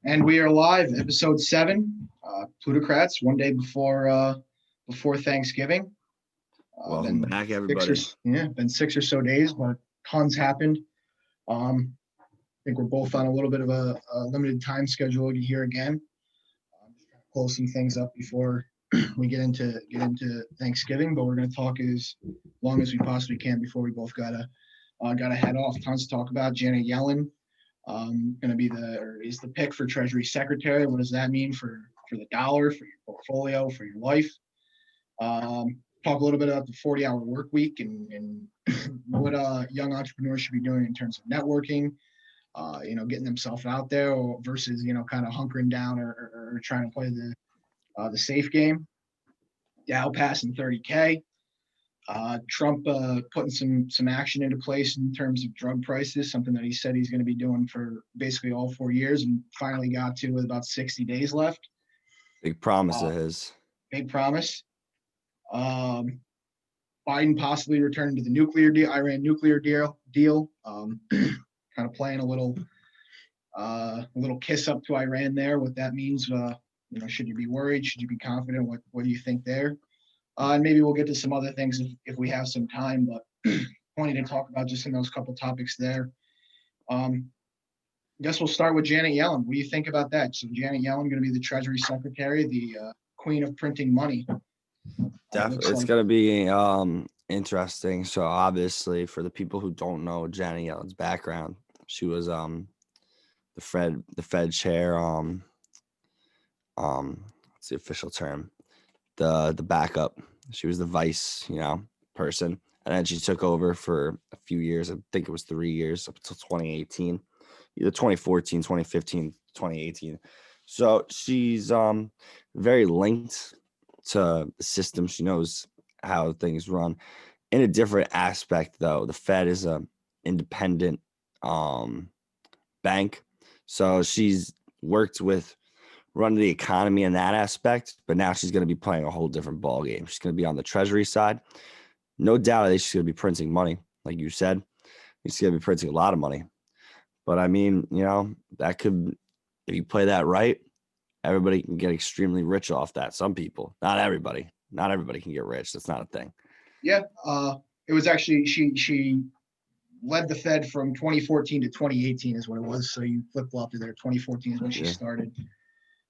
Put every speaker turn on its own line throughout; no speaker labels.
And we are live, episode 7, Plutocrats, one day before Thanksgiving.
Welcome back, everybody.
Been 6 or so days, but tons happened. I think we're both on a little bit of a limited time schedule here again. Just trying to close some things up before we get into Thanksgiving, but we're going to talk as long as we possibly can before we both gotta head off. Tons to talk about. Janet Yellen. Going to be is the pick for Treasury Secretary. What does that mean for the dollar, for your portfolio, for your life? Talk a little bit about the 40-hour work week and what young entrepreneurs should be doing in terms of networking, getting themselves out there versus, kind of hunkering down or trying to play the safe game. Dow passing 30K. Trump putting some action into place in terms of drug prices, something that he said he's going to be doing for basically all 4 years and finally got to with about 60 days left.
Big promise of his.
Big promise. Biden possibly returning to the Iran nuclear deal. Kind of playing a little kiss up to Iran there. What that means, should you be worried? Should you be confident? What do you think there? And maybe we'll get to some other things if we have some time, but wanting to talk about just in those couple topics there. I guess we'll start with Janet Yellen. What do you think about that? So Janet Yellen going to be the Treasury Secretary, the queen of printing money.
Definitely. It's going to be interesting. So obviously for the people who don't know Janet Yellen's background, she was the Fed chair, what's the official term? The backup. She was the vice, person. And then she took over for a few years. I think it was 3 years up until 2018, either 2014, 2015, 2018. So she's very linked to the system. She knows how things run. In a different aspect, though, the Fed is a independent bank. So she's worked with running the economy in that aspect, but now she's going to be playing a whole different ball game. She's going to be on the Treasury side. No doubt that she's going to be printing money, like you said. She's going to be printing a lot of money. But I mean, that could, if you play that right, everybody can get extremely rich off that. Some people, not everybody can get rich. That's not a thing.
Yeah, it was actually she led the Fed from 2014 to 2018 is what it was. So you flip-flopped there. 2014 is when she started.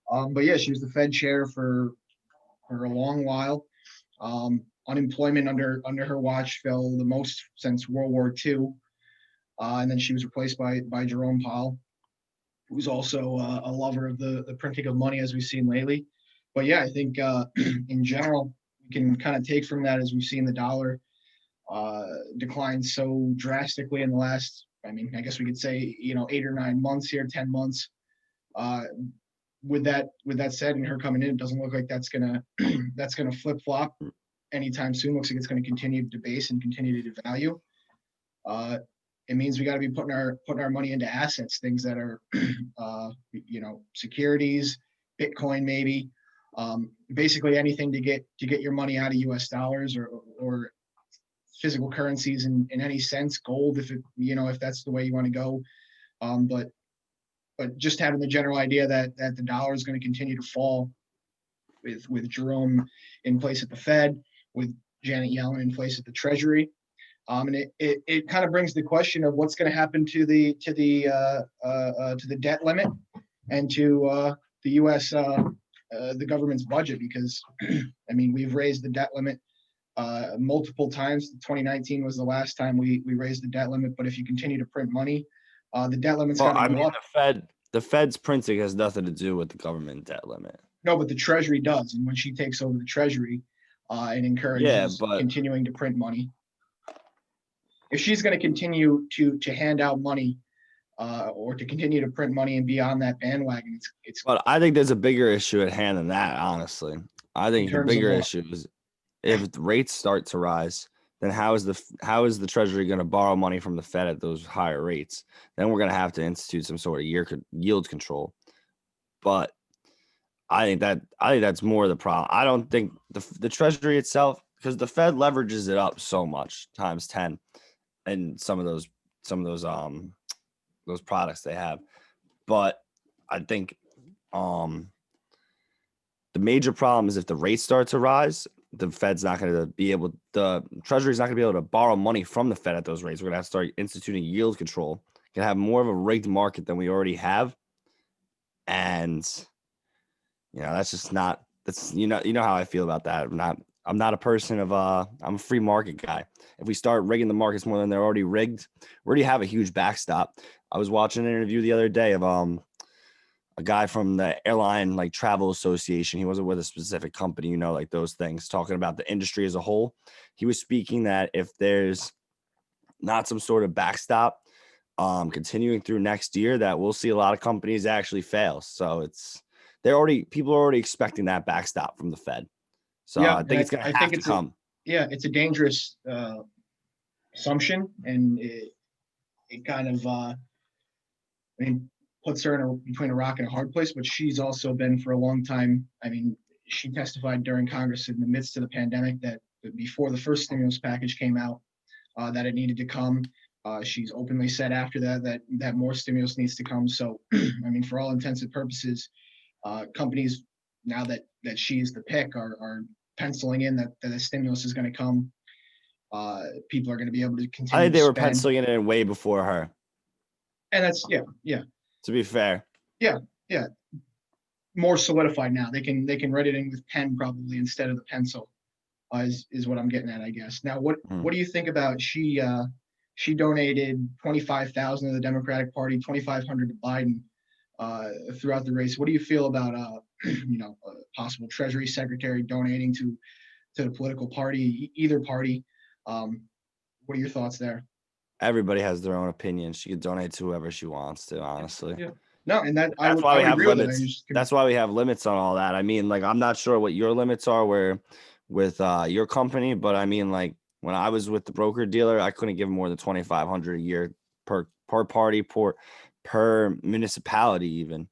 But yeah, she was the Fed chair for a long while. Unemployment under her watch fell the most since World War II. And then she was replaced by Jerome Powell, who's also a lover of the printing of money, as we've seen lately. But yeah, I think in general, we can kind of take from that, as we've seen the dollar decline so drastically in the last, I guess we could say, 8 or 9 months here, 10 months. With that said, and her coming in, it doesn't look like that's gonna flip flop anytime soon. Looks like it's going to continue to debase and continue to devalue. It means we got to be putting our money into assets, things that are, securities, Bitcoin, maybe, basically anything to get your money out of U.S. dollars or physical currencies in any sense. Gold, if that's the way you want to go, But just having the general idea that the dollar is going to continue to fall with Jerome in place at the Fed, with Janet Yellen in place at the Treasury. And it kind of brings the question of what's going to happen to the debt limit and to the U.S. The government's budget, because we've raised the debt limit multiple times. 2019 was the last time we raised the debt limit. But if you continue to print money, the debt limit's going to go up.
The Fed's printing has nothing to do with the government debt limit.
No, but the Treasury does. And when she takes over the Treasury and encourages continuing to print money, if she's going to continue to hand out money or to continue to print money and be on that bandwagon, it's.
But I think there's a bigger issue at hand than that, honestly. I think the bigger issue is if the rates start to rise, then how is the Treasury going to borrow money from the Fed at those higher rates? Then we're going to have to institute some sort of yield control. But I think that's more the problem. I don't think the Treasury itself, because the Fed leverages it up so much times 10, and some of those products they have. But I think The major problem is if the rates start to rise, the Treasury's not going to be able to borrow money from the Fed at those rates. We're going to have to start instituting yield control. Going to have more of a rigged market than we already have. And, that's just not, how I feel about that. I'm not a person of, I'm a free market guy. If we start rigging the markets more than they're already rigged, we already have a huge backstop. I was watching an interview the other day of, a guy from the airline travel association. He wasn't with a specific company, like those things, talking about the industry as a whole. He was speaking that if there's not some sort of backstop continuing through next year, that we'll see a lot of companies actually fail. So people are already expecting that backstop from the Fed. So
Yeah,
I think it's going to have to come.
It's a dangerous assumption, and it kind of, puts her between a rock and a hard place, but she's also been for a long time. She testified during Congress in the midst of the pandemic that before the first stimulus package came out, that it needed to come. She's openly said after that more stimulus needs to come. So, for all intents and purposes, companies, now that she's the pick, are penciling in that the stimulus is going to come. People are going to be able to continue.
I think they were penciling it in way before her.
And that's, yeah.
To be fair.
Yeah. More solidified now. They can write it in with pen probably instead of the pencil, is what I'm getting at, I guess. Now, what do you think about she donated $25,000 to the Democratic Party, $2,500 to Biden throughout the race? What do you feel about a possible Treasury Secretary donating to the political party, either party? What are your thoughts there?
Everybody has their own opinion. She could donate to whoever she wants to, honestly.
Yeah. No, and
that's why we have limits. That's why we have limits on all that. I'm not sure what your limits are with your company, but when I was with the broker dealer, I couldn't give more than $2,500 a year per party, per municipality even.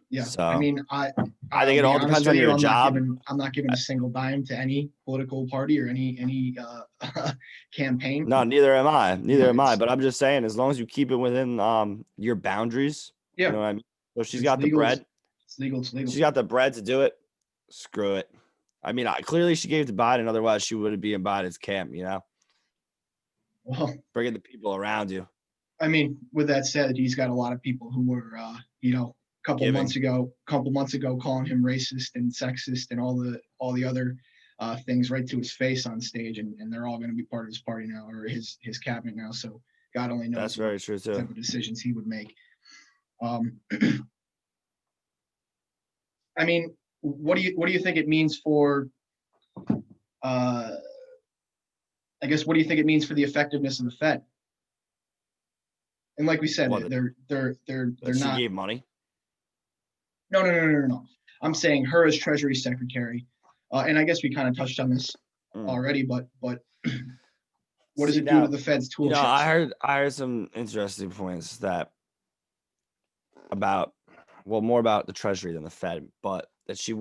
Yeah.
So,
I think
it all depends on your job.
I'm not giving a single dime to any political party or any campaign.
No, neither am I. But I'm just saying, as long as you keep it within your boundaries,
yeah.
You know what I mean? So she's got the bread.
It's legal.
She's got the bread to do it. Screw it. Clearly she gave to Biden. Otherwise, she wouldn't be in Biden's camp.
Well,
bringing the people around you.
With that said, he's got a lot of people who were, couple months ago calling him racist and sexist and all the other things right to his face on stage, and they're all going to be part of his party now, or his cabinet now. So God only knows.
That's very true too.
What type of decisions he would make. What do you think it means for? I guess what do you think it means for the effectiveness of the Fed? And like we said, they're
she
not.
Gave money.
No. I'm saying her as Treasury Secretary, and I guess we kind of touched on this already. But what does it do to the Fed's tool chest?
I heard some interesting points more about the Treasury than the Fed, but that she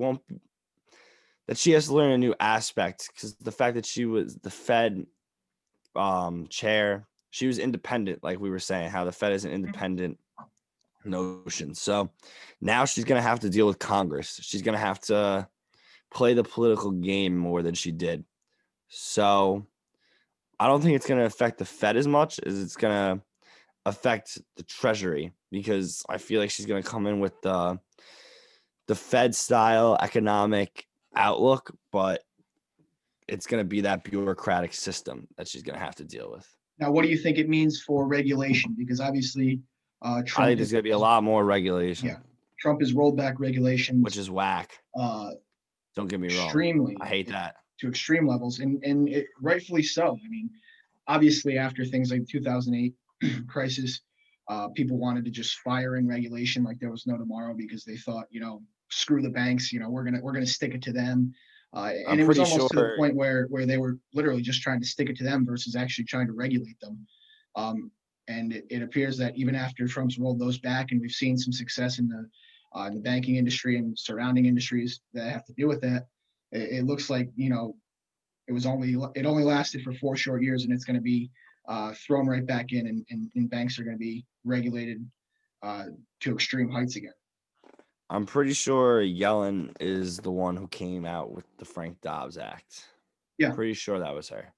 has to learn a new aspect, because the fact that she was the Fed chair, she was independent, like we were saying, how the Fed is an independent notion. So now she's going to have to deal with Congress. She's going to have to play the political game more than she did. So I don't think it's going to affect the Fed as much as it's going to affect the Treasury, because I feel like she's going to come in with the Fed style economic outlook, but it's going to be that bureaucratic system that she's going to have to deal with.
Now, what do you think it means for regulation? Because obviously,
Trump, I think there's going to be a lot more regulation.
Yeah, Trump has rolled back regulations,
which is whack. Don't get me wrong. I hate that
to extreme levels, and it, rightfully so. Obviously, after things like 2008 crisis, people wanted to just fire in regulation like there was no tomorrow, because they thought, screw the banks, we're gonna stick it to them. And it was almost to the point where they were literally just trying to stick it to them versus actually trying to regulate them. And it appears that even after Trump's rolled those back, and we've seen some success in the banking industry and surrounding industries that have to deal with that, it looks like, it only lasted for 4 short years, and it's going to be thrown right back in, and banks are going to be regulated to extreme heights again.
I'm pretty sure Yellen is the one who came out with the Frank Dobbs Act.
Yeah,
Pretty sure that was her.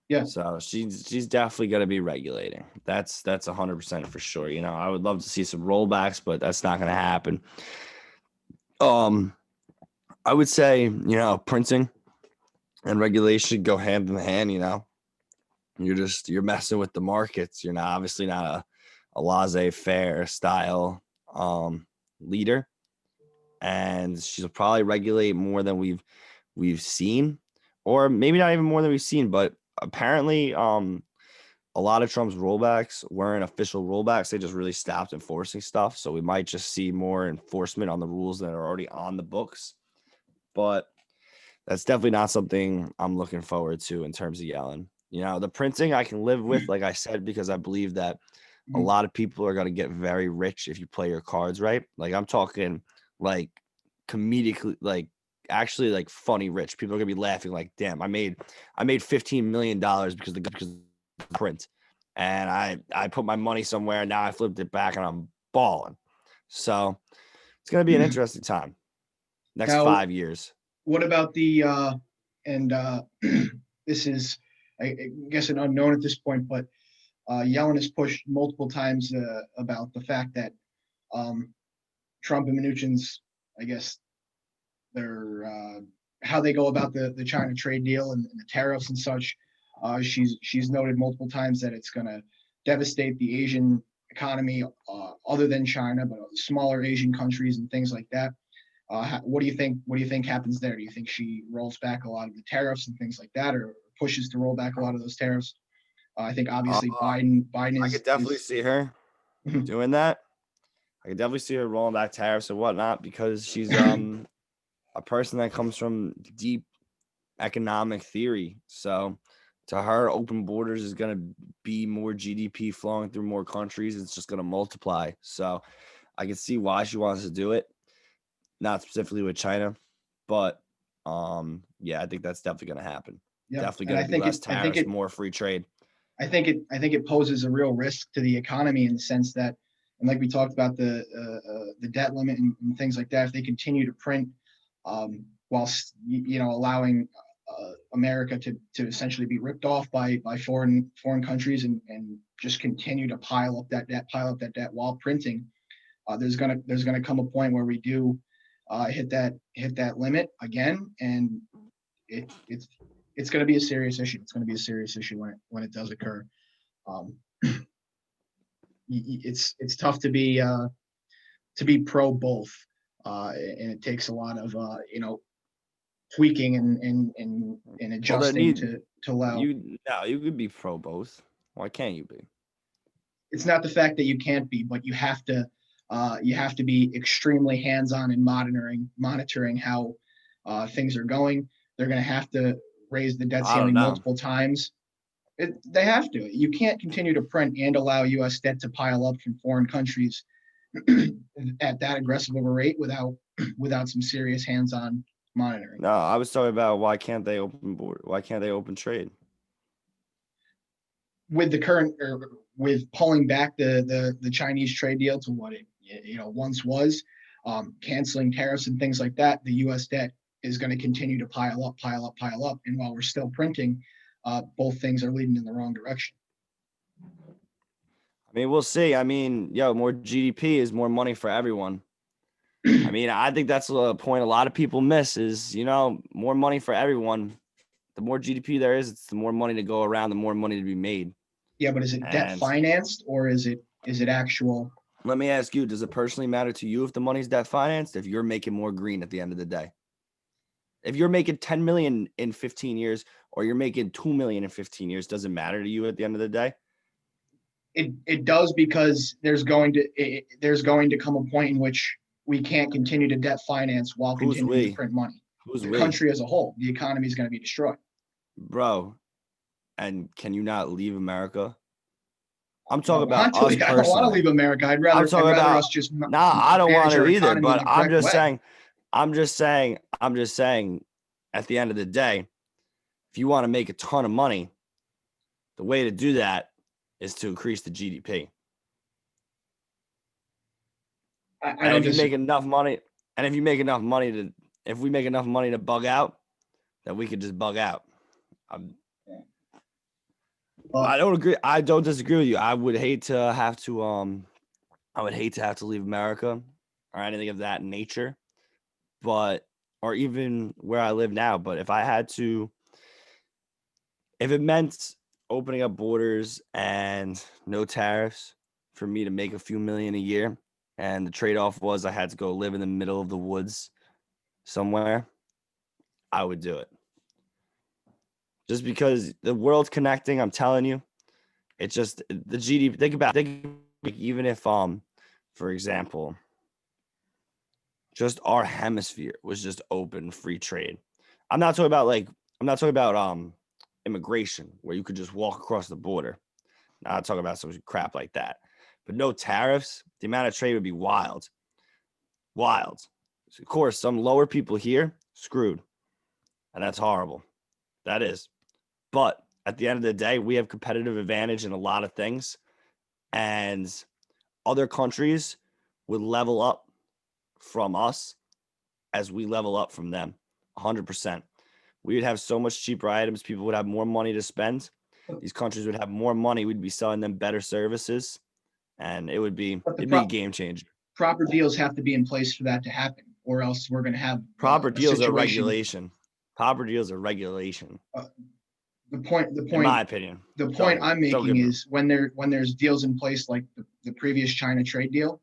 yeah.
So she's definitely going to be regulating. That's 100% for sure. I would love to see some rollbacks, but that's not going to happen. I would say, printing and regulation go hand in hand. You're messing with the markets. You're not obviously not a laissez-faire style leader, and she'll probably regulate more than we've seen, or maybe not even more than we've seen. But apparently, a lot of Trump's rollbacks weren't official rollbacks. They just really stopped enforcing stuff. So we might just see more enforcement on the rules that are already on the books. But that's definitely not something I'm looking forward to in terms of Yellen. The printing I can live with, like I said, because I believe that a
Mhm.
lot of people are going to get very rich if you play your cards right. Like I'm talking like comedically, like actually like funny rich. People are going to be laughing like, damn, I made $15 million because the print. And I put my money somewhere and now I flipped it back and I'm balling. So it's going to be an interesting time. Next
Now,
5 years.
what about and this is, I guess, an unknown at this point, but Yellen has pushed multiple times about the fact that Trump and Mnuchin's, I guess, their how they go about the China trade deal and the tariffs and such. She's noted multiple times that it's going to devastate the Asian economy, other than China, but smaller Asian countries and things like that. What do you think? What do you think happens there? Do you think she rolls back a lot of the tariffs and things like that, or pushes to roll back a lot of those tariffs? I think
Uh,
obviously Biden
I could definitely
is
see her doing that. I could definitely see her rolling back tariffs and whatnot because she's a person that comes from deep economic theory. So to her, open borders is going to be more GDP flowing through more countries. It's just going to multiply. So I can see why she wants to do it, not specifically with China, but yeah, I think that's definitely going to happen.
yeah,
Definitely
and
going to be less tariffs, more free trade.
I think it poses a real risk to the economy in the sense that, and like we talked about the debt limit and things like that, if they continue to print, whilst allowing America to essentially be ripped off by foreign countries and just continue to pile up that debt while printing, there's gonna come a point where we do hit that limit again, and it's it's going to be a serious issue. It's going to be a serious issue when it does occur. Um, it's tough to be pro both, and it takes a lot of tweaking and
Well, there
adjusting
need
to allow.
you could be pro both. Why can't you be?
It's not the fact that you can't be, but you have to be extremely hands-on in monitoring how things are going. They're going to have to raise the debt
I don't
ceiling
know.
multiple times. They have to. You can't continue to print and allow U.S. debt to pile up from foreign countries at that aggressive of a rate without some serious hands-on monitoring.
No, I was talking about why can't they open trade?
With the current, or with pulling back the Chinese trade deal to what it once was, canceling tariffs and things like that, the U.S. debt is going to continue to pile up. And while we're still printing, both things are leading in the wrong direction.
I mean, we'll see. I mean, more GDP is more money for everyone. I mean, I think that's a point a lot of people miss is, more money for everyone. The more GDP there is, it's the more money to go around, the more money to be made.
Yeah, but is it debt
And
financed or is it actual?
let me ask you, does it personally matter to you if the money's debt financed, if you're making more green at the end of the day? If you're making 10 million in 15 years or you're making 2 million in 15 years, does it matter to you at the end of the day?
It does, because there's going to come a point in which we can't continue to debt finance while
Who's
continuing to
we?
print money.
Who's
The
we?
country as a whole, the economy is going to be destroyed.
Bro, and can you not leave America? I'm
I
talking
don't
about
want to.
us
I don't want to
personally.
leave America.
I'm
I'd
talking
rather
about
us just
nah, I don't want
manage
to
our
either,
economy in
but
the correct way.
I'm just saying at the end of the day, if you want to make a ton of money, the way to do that is to increase the GDP.
I
And
don't
if you make
disagree.
enough money, And if we make enough money to bug out, then we could just bug out. I don't agree. I don't disagree with you. I would hate to have to leave America or anything of that nature, but or even where I live now. But if it meant opening up borders and no tariffs for me to make a few million a year, and the trade-off was I had to go live in the middle of the woods somewhere, I would do it. Just because the world's connecting, I'm telling you, it's just the GDP. Even if for example, just our hemisphere was just open free trade. I'm not talking about immigration where you could just walk across the border. Not talking about some crap like that. But no tariffs, the amount of trade would be wild. Wild. So of course, some lower people here screwed. And that's horrible. That is. But at the end of the day, we have competitive advantage in a lot of things. And other countries would level up from us as we level up from them. 100%. We would have so much cheaper items. People would have more money to spend. These countries would have more money. We'd be selling them better services. And it'd be a game changer.
Proper deals have to be in place for that to happen, or else we're going to have
proper deals are regulation. Proper deals are regulation.
The point,
in my opinion,
the point I'm making is when there's deals in place like the previous China trade deal,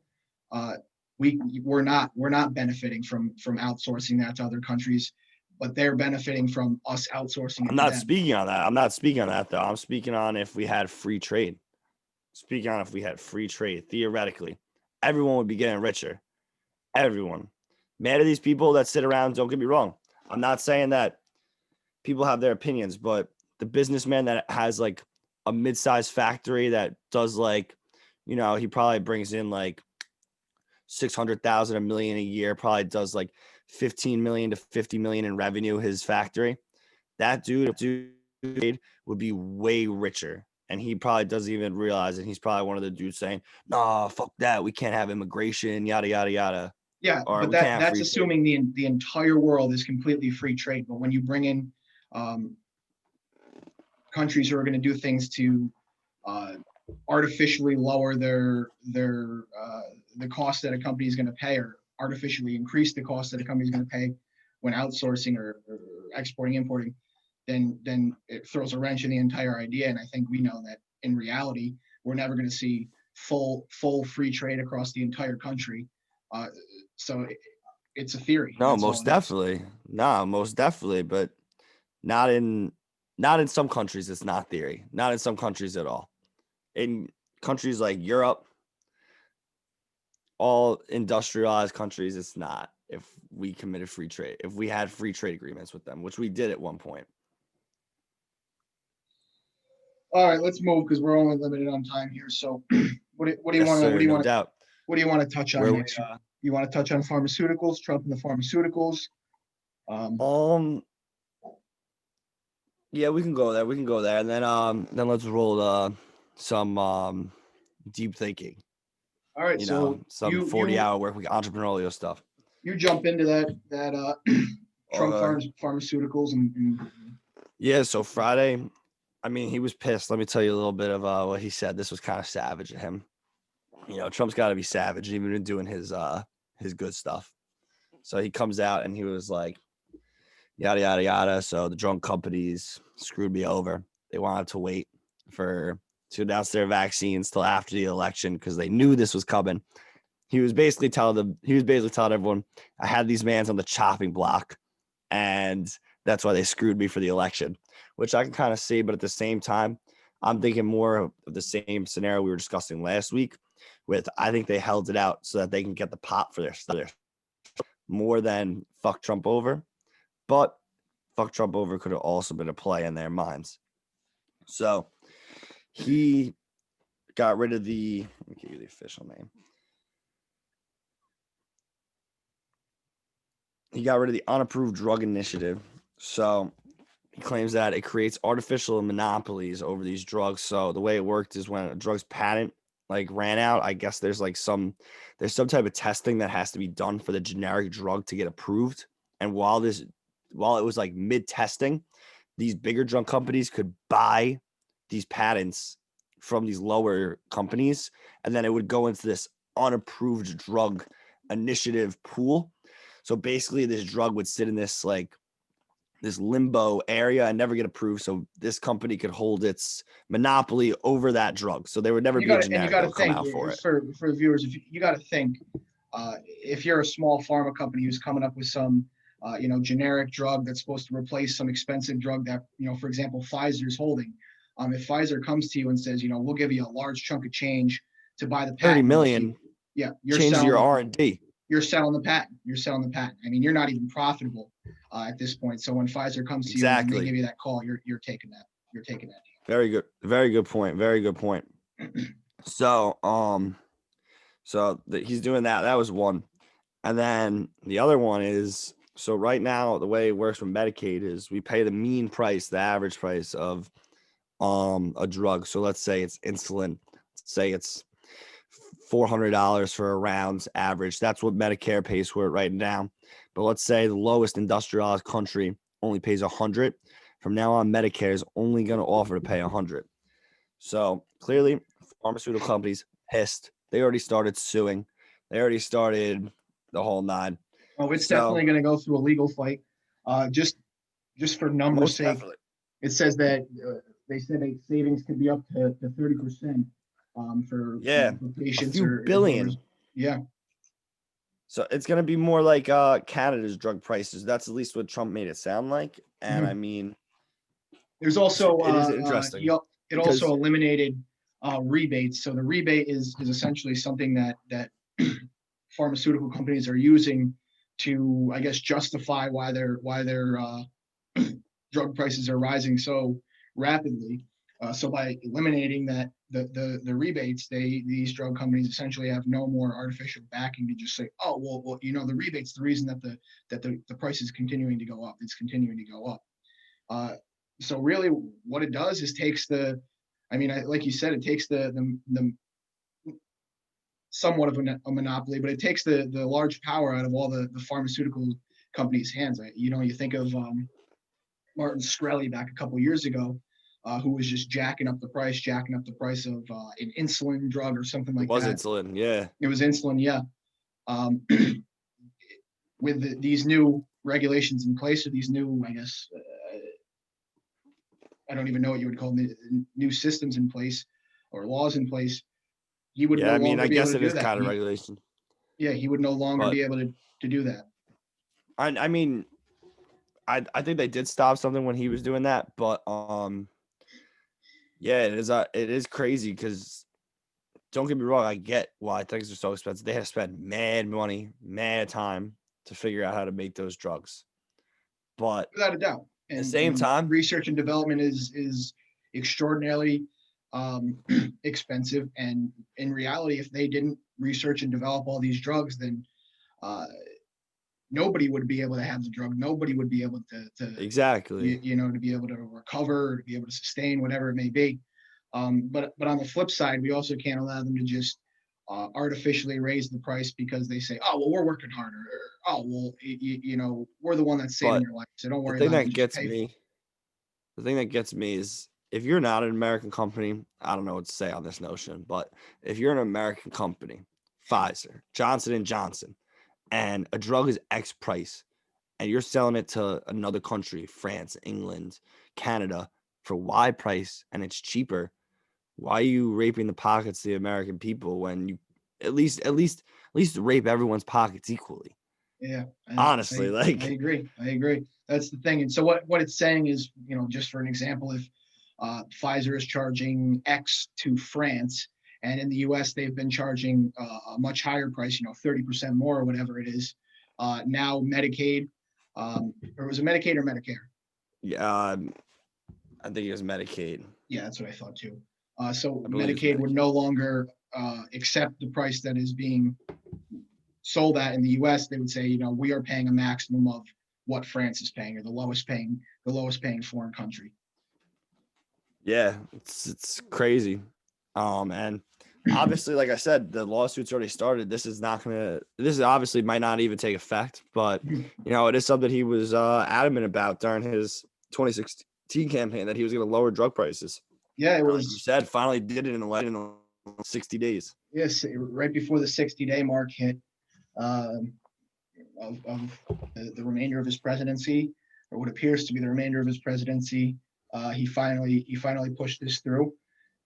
we're not benefiting from outsourcing that to other countries, but they're benefiting from us outsourcing.
I'm not speaking on that. I'm not speaking on that though. I'm speaking on if we had free trade. Theoretically, everyone would be getting richer. Everyone. Mad at these people that sit around. Don't get me wrong. I'm not saying that people have their opinions, but the businessman that has like a mid-sized factory that does like, he probably brings in like 600,000, $1 million a year, probably does like 15 million to 50 million in revenue, his factory. That dude would be way richer. And he probably doesn't even realize it. He's probably one of the dudes saying, "Nah, fuck that. We can't have immigration, yada, yada, yada."
Yeah, but that's assuming the entire world is completely free trade. But when you bring in countries who are going to do things to artificially lower the cost that a company is going to pay, or artificially increase the cost that a company is going to pay when outsourcing or exporting, importing, then it throws a wrench in the entire idea. And I think we know that in reality, we're never going to see full free trade across the entire country. So it's a theory.
No, most definitely. No, most definitely. But not in some countries, it's not theory. Not in some countries at all. In countries like Europe, all industrialized countries, it's not. If we committed free trade, if we had free trade agreements with them, which we did at one point.
All right, let's move because we're only limited on time here. So, what do you want to touch on next? You want to touch on pharmaceuticals, Trump and the pharmaceuticals?
Yeah, we can go there. And then let's roll some deep thinking.
All right,
some 40-hour work week entrepreneurial stuff.
You jump into that Trump pharmaceuticals and
yeah. So Friday, I mean, he was pissed. Let me tell you a little bit of what he said. This was kind of savage of him. Trump's got to be savage, even in doing his good stuff. So he comes out and he was like, yada, yada, yada. So the drug companies screwed me over. They wanted to wait to announce their vaccines till after the election because they knew this was coming. He was basically telling everyone, I had these mans on the chopping block, and that's why they screwed me for the election, which I can kind of see. But at the same time, I'm thinking more of the same scenario we were discussing last week with, I think they held it out so that they can get the pot for their stuff more than fuck Trump over. But fuck Trump over could have also been a play in their minds. So he got rid of let me give you the official name. He got rid of the unapproved drug initiative. So he claims that it creates artificial monopolies over these drugs. So the way it worked is when a drug's patent like ran out. I guess there's some type of testing that has to be done for the generic drug to get approved. And while it was like mid testing, these bigger drug companies could buy these patents from these lower companies, and then it would go into this unapproved drug initiative pool. So basically, this drug would sit in this limbo area and never get approved. So this company could hold its monopoly over that drug. So there would never be a generic that would come out for it.
For the viewers, if you got to think, if you're a small pharma company who's coming up with some generic drug that's supposed to replace some expensive drug that, for example, Pfizer's holding. If Pfizer comes to you and says, we'll give you a large chunk of change to buy the patent.
30 million.
You're
change
selling
your R&D.
You're selling the patent. I mean, you're not even profitable at this point. So when Pfizer comes to you and they give you that call, you're taking that. You're taking that.
Very good. Very good point. Very good point. So, he's doing that. That was one. And then the other one is, so right now, the way it works with Medicaid is we pay the mean price, the average price of a drug. So let's say it's insulin. Let's say it's $400 for a round's average. That's what Medicare pays for it right now. But let's say the lowest industrialized country only pays $100. From now on, Medicare is only going to offer to pay $100. So clearly, pharmaceutical companies pissed. They already started suing. They already started the whole nine.
Oh, it's definitely going to go through a legal fight. Just for numbers' sake, definitely. It says that they said savings could be up to 30% for patients.
A few billion.
Yeah.
So it's going to be more like Canada's drug prices. That's at least what Trump made it sound like. And I mean,
there's also
it is interesting.
It also eliminated rebates. So the rebate is essentially something that pharmaceutical companies are using to, I guess, justify why their drug prices are rising so rapidly. So by eliminating that the rebates, these drug companies essentially have no more artificial backing to just say, oh well the rebates the reason that the price is continuing to go up. It's continuing to go up. So really, what it does is takes like you said, it takes the somewhat of a monopoly, but it takes the large power out of all the pharmaceutical companies' hands. You think of Martin Shkreli back a couple of years ago, who was just jacking up the price of an insulin drug or something like that.
It was insulin, yeah.
It was insulin, yeah. With these new regulations in place, or these new, I guess, I don't even know what you would call them, new systems in place or laws in place, he would no longer be able to do that. I guess it is kind of regulation. Yeah, he would no longer be able to do that.
I mean, I think they did stop something when he was doing that, but yeah, it is crazy because don't get me wrong, I get why things are so expensive. They have spent mad money, mad time to figure out how to make those drugs. But
without a doubt.
At the same time,
research and development is extraordinarily expensive. And in reality, if they didn't research and develop all these drugs, then nobody would be able to have the drug. Nobody would be able to
exactly,
to be able to recover, to be able to sustain whatever it may be. But on the flip side, we also can't allow them to just artificially raise the price because they say, oh, well, we're working harder. Or, oh, well, we're the one that's saving your life. So don't worry about it.
The thing that gets me is if you're not an American company, I don't know what to say on this notion, but if you're an American company, Pfizer, Johnson & Johnson, and a drug is X price, and you're selling it to another country, France, England, Canada, for Y price, and it's cheaper, why are you raping the pockets of the American people when you at least rape everyone's pockets equally?
Yeah.
Honestly,
I agree. That's the thing. And so what it's saying is, just for an example, if Pfizer is charging X to France, and in the US, they've been charging a much higher price, 30% more or whatever it is. Now Medicaid, or was it Medicaid or Medicare?
Yeah, I think it was Medicaid.
Yeah, that's what I thought too. So Medicaid would no longer accept the price that is being sold at in the US. They would say, we are paying a maximum of what France is paying, or the lowest paying foreign country.
Yeah, it's crazy. And obviously, like I said, the lawsuit's already started. This is obviously might not even take effect, but it is something he was adamant about during his 2016 campaign, that he was going to lower drug prices.
Yeah, it
Like
was.
you said, finally did it in 60 days.
Yes, right before the 60-day mark hit, um, of the remainder of his presidency, or what appears to be the remainder of his presidency. He finally pushed this through,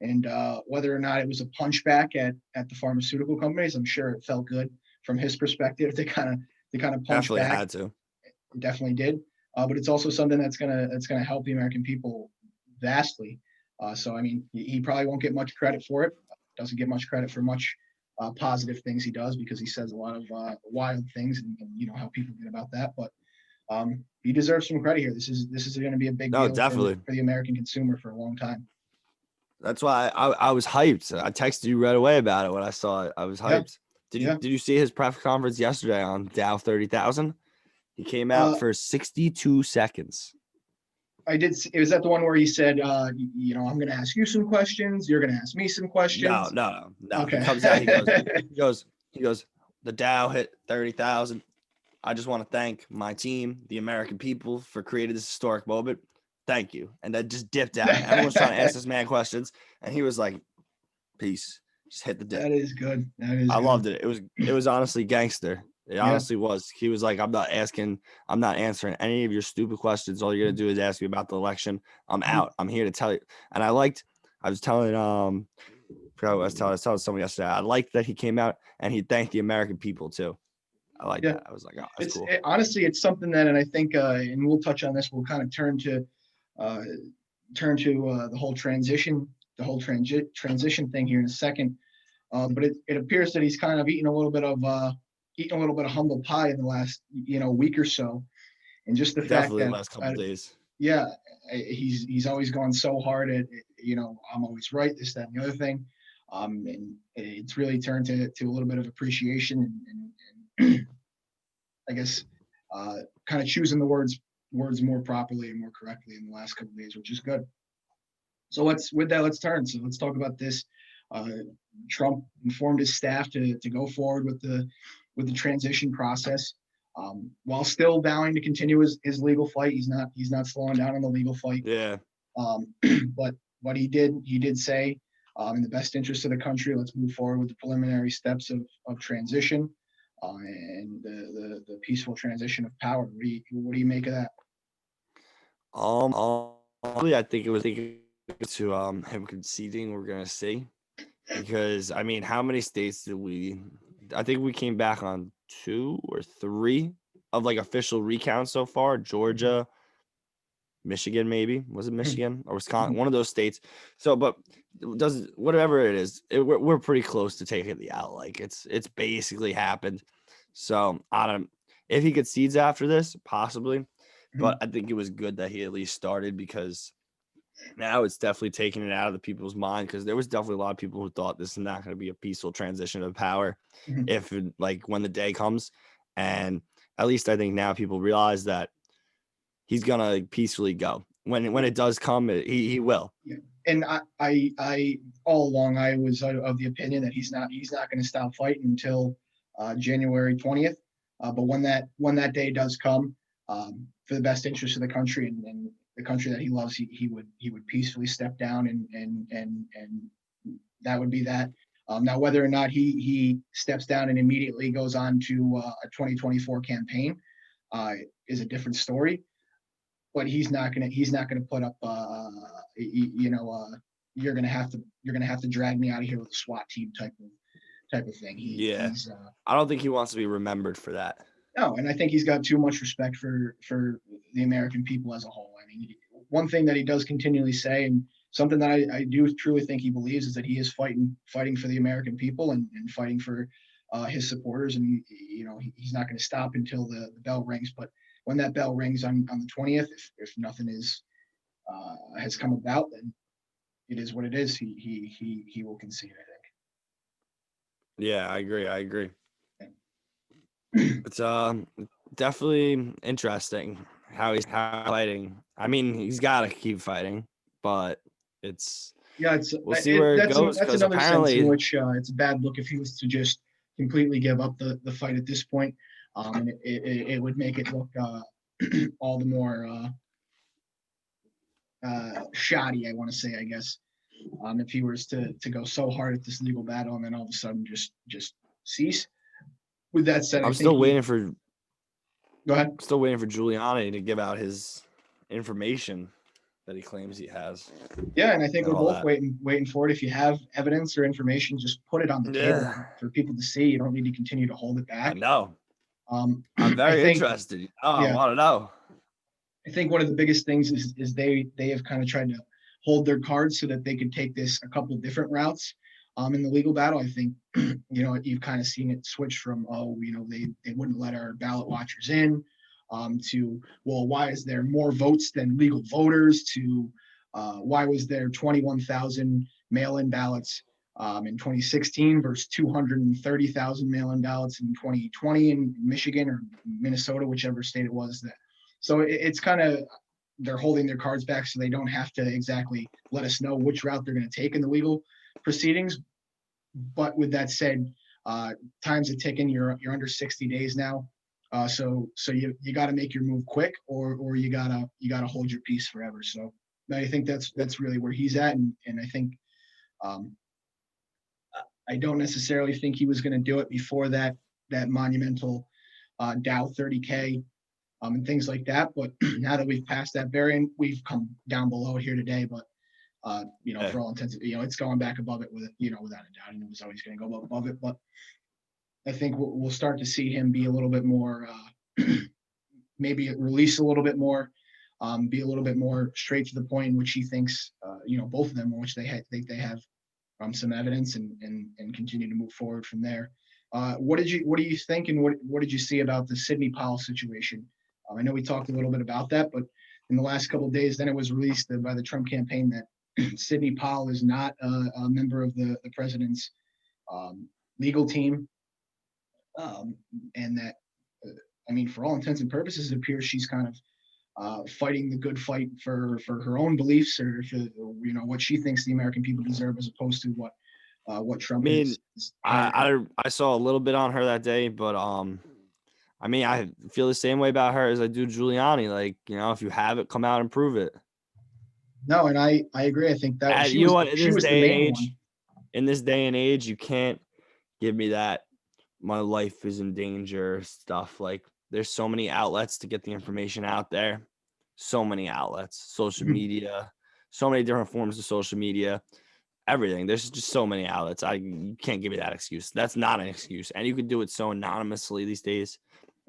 and whether or not it was a punchback at the pharmaceutical companies, I'm sure it felt good from his perspective to kind of punch
Definitely
back.
had to.
It definitely did, but it's also something that's gonna help the American people vastly. So I mean, he probably won't get much credit for it. Doesn't get much credit for much positive things he does, because he says a lot of wild things, and you know how people get about that. But he deserves some credit here. This is going to be a big deal
Definitely.
for the American consumer for a long time.
That's why I was hyped. I texted you right away about it when I saw it. I was hyped.
Yeah.
Did you see his press conference yesterday on Dow 30,000? He came out for 62 seconds.
I did. It was that the one where he said, I'm going to ask you some questions. You're going to ask me some questions.
No.
Okay.
He comes out. He goes. The Dow hit 30,000. I just want to thank my team, the American people, for creating this historic moment. Thank you. And then just dipped out. Everyone's trying to ask this man questions, and he was like, "Peace." Just hit the dip.
That is good. I
loved it. It was honestly gangster. It honestly was. He was like, I'm not answering any of your stupid questions. All you're gonna do is ask me about the election. I'm out. I'm here to tell you. And I was telling I was telling someone yesterday. I liked that he came out and he thanked the American people too. I like that. I was like, oh, that's cool.
Honestly, it's something that, and I think, and we'll touch on this. We'll kind of turn to the whole transition thing here in a second. But it appears that he's kind of eating a little bit of humble pie in the last week or so, and just the fact that
the last couple of days.
Yeah, he's always gone so hard at I'm always right, this, that, and the other thing, and it's really turned to a little bit of appreciation and I guess kind of choosing the words more properly and more correctly in the last couple of days, which is good. So let's turn. So let's talk about this. Trump informed his staff to go forward with the transition process, while still vowing to continue his legal fight. He's not slowing down on the legal fight.
Yeah.
But what he did say, in the best interest of the country, let's move forward with the preliminary steps of transition, and the peaceful transition of power. What do you make of that?
I think it was to him conceding. We're gonna see, because I mean, how many states did we? I think we came back on 2 or 3 of like official recounts so far. Georgia, Michigan, maybe. Was it Michigan or Wisconsin? One of those states. So, but whatever it is, we're pretty close to taking the out. Like it's basically happened. So if he concedes after this, possibly, but I think it was good that he at least started, because now it's definitely taking it out of the people's mind, because there was definitely a lot of people who thought this is not going to be a peaceful transition of power if like when the day comes. And at least I think now people realize that he's gonna peacefully go when it does come. He will.
Yeah. And I all along I was of the opinion that he's not going to stop fighting until January 20th. But when that day does come, for the best interest of the country and the country that he loves, he would peacefully step down, and that would be that. Now, whether or not he steps down and immediately goes on to a 2024 campaign is a different story. But he's not gonna put up you're gonna have to drag me out of here with a SWAT team type of thing.
I don't think he wants to be remembered for that.
No, and I think he's got too much respect for the American people as a whole. I mean, one thing that he does continually say, and something that I do truly think he believes, is that he is fighting for the American people and fighting for his supporters, and he's not going to stop until the bell rings. But when that bell rings on the 20th, if nothing has come about, then it is what it is. He will concede, I think.
Yeah, I agree. It's definitely interesting how he's fighting. I mean, he's got to keep fighting, but it's
Yeah,
we'll see where it goes
that's
because
another sense in
apparently,
which it's a bad look if he was to just completely give up the fight at this point. And it would make it look all the more shoddy, I want to say, I guess. If he was to go so hard at this legal battle and then all of a sudden just cease. With that said, I
I'm
think
still waiting for
go ahead.
still waiting for Giuliani to give out his information that he claims he has.
Yeah, and I think
And
we're
all
both
that.
waiting for it. If you have evidence or information, just put it on the table
Yeah,
for people to see. You don't need to continue to hold it
I
back.
know. I'm
I
very
think,
interested. Oh, I
yeah,
want to know.
I think one of the biggest things is they have kind of tried to hold their cards so that they could take this a couple different routes. In the legal battle, I think you've kind of seen it switch from they wouldn't let our ballot watchers in to well why is there more votes than legal voters to why was there 21,000 mail-in ballots in 2016 versus 230,000 mail-in ballots in 2020 in Michigan or Minnesota, whichever state it was that. So it's kind of they're holding their cards back so they don't have to exactly let us know which route they're going to take in the legal proceedings. But with that said, time's a ticking. You're under 60 days now, so you got to make your move quick, or you gotta hold your peace forever. So I think that's really where he's at, and I think um, I don't necessarily think he was going to do it before that monumental Dow 30K and things like that. But now that we've passed that barrier, we've come down below it here today. But for all intents, it's going back above it without a doubt, and it was always going to go above it. But I think we'll start to see him be a little bit more, maybe release a little bit more, be a little bit more straight to the point in which he thinks, both of them, in which think they have some evidence and continue to move forward from there. What do you think, and what did you see about the Sidney Powell situation? I know we talked a little bit about that, but in the last couple of days, then it was released by the Trump campaign that Sidney Powell is not a member of the president's legal team, and that, for all intents and purposes, it appears she's kind of fighting the good fight for her own beliefs or for what she thinks the American people deserve, as opposed to what
I
Trump
mean,
is.
I saw a little bit on her that day, but I feel the same way about her as I do Giuliani. Like, if you have it, come out and prove it.
No, and I agree. I think that
You know what?
she was the main one.
In this day and age, you can't give me that my life is in danger stuff. Like, there's so many outlets to get the information out there. So many outlets, social media, so many different forms of social media, everything. There's just so many outlets. You can't give me that excuse. That's not an excuse. And you could do it so anonymously these days.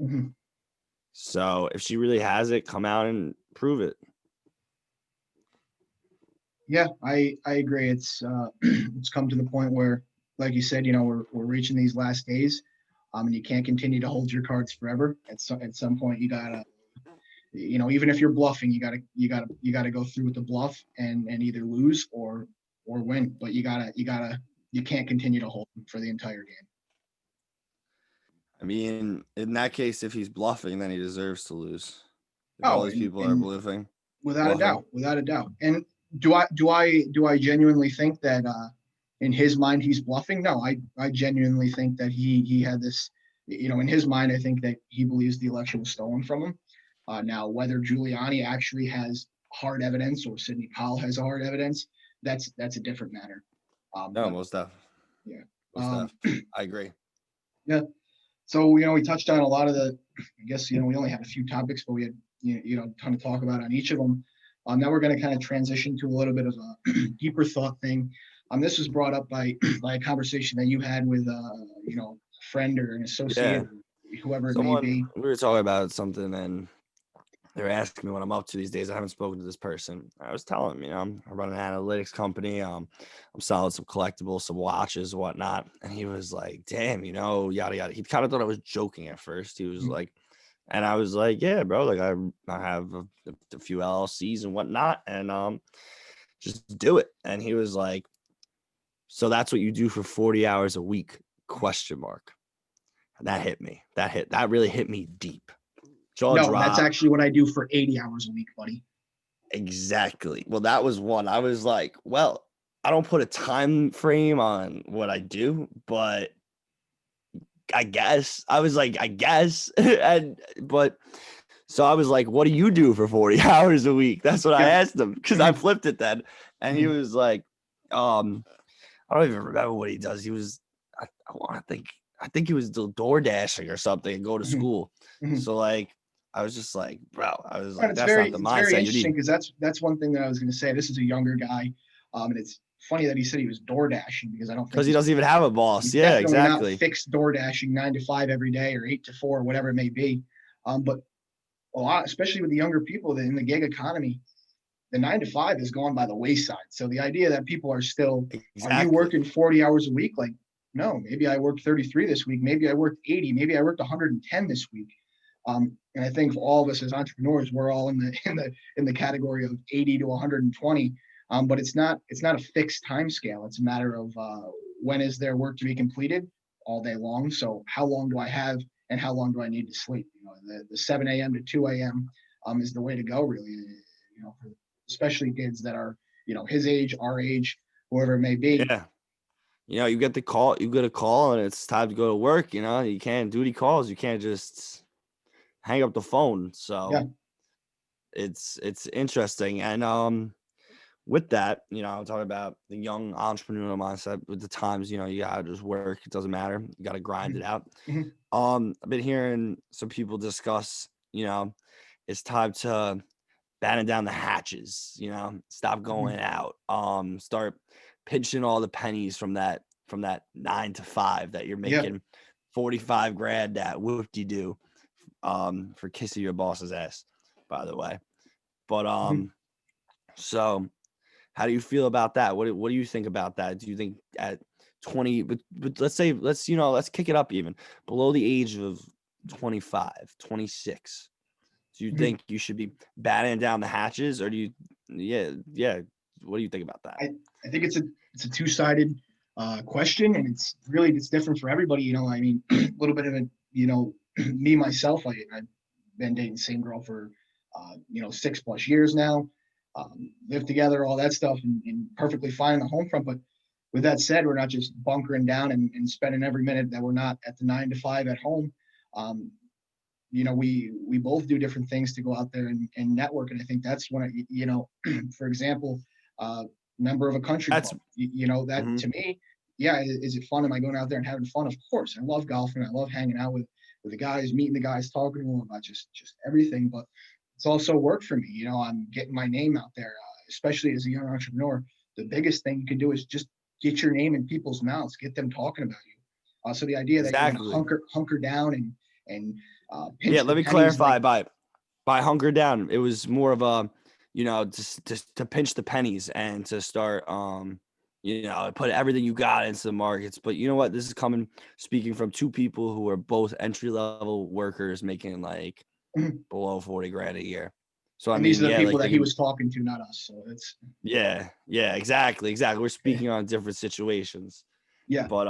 Mm-hmm.
So if she really has it, come out and prove it.
Yeah, I agree. It's it's come to the point where, like you said, we're reaching these last days, and you can't continue to hold your cards forever. At some point, you gotta, even if you're bluffing, you gotta go through with the bluff and either lose or win. But you can't continue to hold them for the entire game.
I mean, in that case, if he's bluffing, then he deserves to lose. If all
Oh,
these people are
and
bluffing,
without a doubt. And do I genuinely think that in his mind he's bluffing? No, I genuinely think that he had this, in his mind, I think that he believes the election was stolen from him. Now, whether Giuliani actually has hard evidence or Sidney Powell has hard evidence, that's a different matter.
No,
but
most definitely.
yeah,
Most definitely. I agree.
yeah. So we touched on a lot of the. I guess we only had a few topics, but we had a ton to talk about on each of them. Now we're going to kind of transition to a little bit of a deeper thought thing. This was brought up by a conversation that you had with a friend or an associate,
Yeah.
or whoever it may be.
We were talking about something, and they were asking me what I'm up to these days. I haven't spoken to this person. I was telling them, I run an analytics company. I'm selling some collectibles, some watches, whatnot. And he was like, "Damn, yada yada." He kind of thought I was joking at first. He was like, and I was like, "Yeah, bro. Like I have a few LLCs and whatnot, and just do it." And he was like, "So that's what you do for 40 hours a week?" Question mark. And that hit me. That really hit me deep. Jaw
No,
drop.
that's actually what I do for 80 hours a week, buddy.
Exactly. Well, that was one. I was like, well, I don't put a time frame on what I do, but I guess I was like, I guess, but so I was like, what do you do for 40 hours a week? That's what I
Yeah.
asked him because I flipped it then, and he
Mhm.
was like, I don't even remember what he does. He was, I want to think, I think he was door dashing or something and go to
Mhm.
school.
Mhm.
So like, I was just like, bro, I was
And
like, that's not the
it's very
mindset you
interesting
need
because that's one thing that I was going to say. This is a younger guy, and it's funny that he said he was door dashing because I don't think
because he doesn't even have a boss.
he's
Yeah,
definitely not
exactly.
fixed door dashing 9 to 5 every day or 8 to 4, whatever it may be. But a lot, especially with the younger people in the gig economy, the 9 to 5 has gone by the wayside. So the idea that people are you
Exactly.
working 40 hours a week? Like, no, maybe I worked 33 this week. Maybe I worked 80. Maybe I worked 110 this week. And I think for all of us as entrepreneurs, we're all in the category of 80 to 120. But it's not a fixed time scale. It's a matter of when is there work to be completed all day long. So how long do I have, and how long do I need to sleep? The 7 a.m. to 2 a.m. Is the way to go, really. For especially kids that are his age, our age, whoever it may be.
Yeah. You get the call, you get a call, and it's time to go to work. You can't duty calls. You can't just hang up the phone.
Yeah.
So it's interesting. And with that, I'm talking about the young entrepreneurial mindset with the times, you gotta just work. It doesn't matter. You gotta grind it out.
Mm-hmm.
I've been hearing some people discuss, it's time to batten down the hatches, stop going out, start pinching all the pennies from that 9 to 5 that you're
Yeah.
making 45 grand at whoop-de-doo, for kissing your boss's ass, by the way. But
Mm-hmm.
so how do you feel about that? What do you think about that? Do you think at 20, but let's kick it up even below the age of 25, 26? Do you
Mm-hmm.
think you should be batting down the hatches, or do you, yeah. What do you think about that?
I think it's a two-sided question, and it's different for everybody. I mean, a little bit of it. Me myself, I've been dating the same girl for 6+ years now. Lived together, all that stuff, and perfectly fine in the home front. But with that said, we're not just bunkering down and spending every minute that we're not at the 9 to 5 at home. Um, we both do different things to go out there and network, and I think that's when for example, member of a country
That's
club. That
mhm.
to me, yeah, is it fun? Am I going out there and having fun? Of course, I love golfing. I love hanging out with the guys, meeting the guys, talking to them about just everything. But it's also work for me. I'm getting my name out there, especially as a young entrepreneur. The biggest thing you can do is just get your name in people's mouths, get them talking about you. So the idea that you're going to
Exactly.
hunker down and
Yeah,
pinch the
let me
pennies, like,
clarify. By hunker down, it was more of a, just to pinch the pennies and to start, put everything you got into the markets. But you know what? This is coming, speaking from two people who are both entry level workers making like
and
below 40 grand a year. So I
these
mean,
are the
yeah,
people
like
that
they
he
can,
was talking to, not us. So it's
yeah, exactly. We're speaking on different situations,
yeah.
but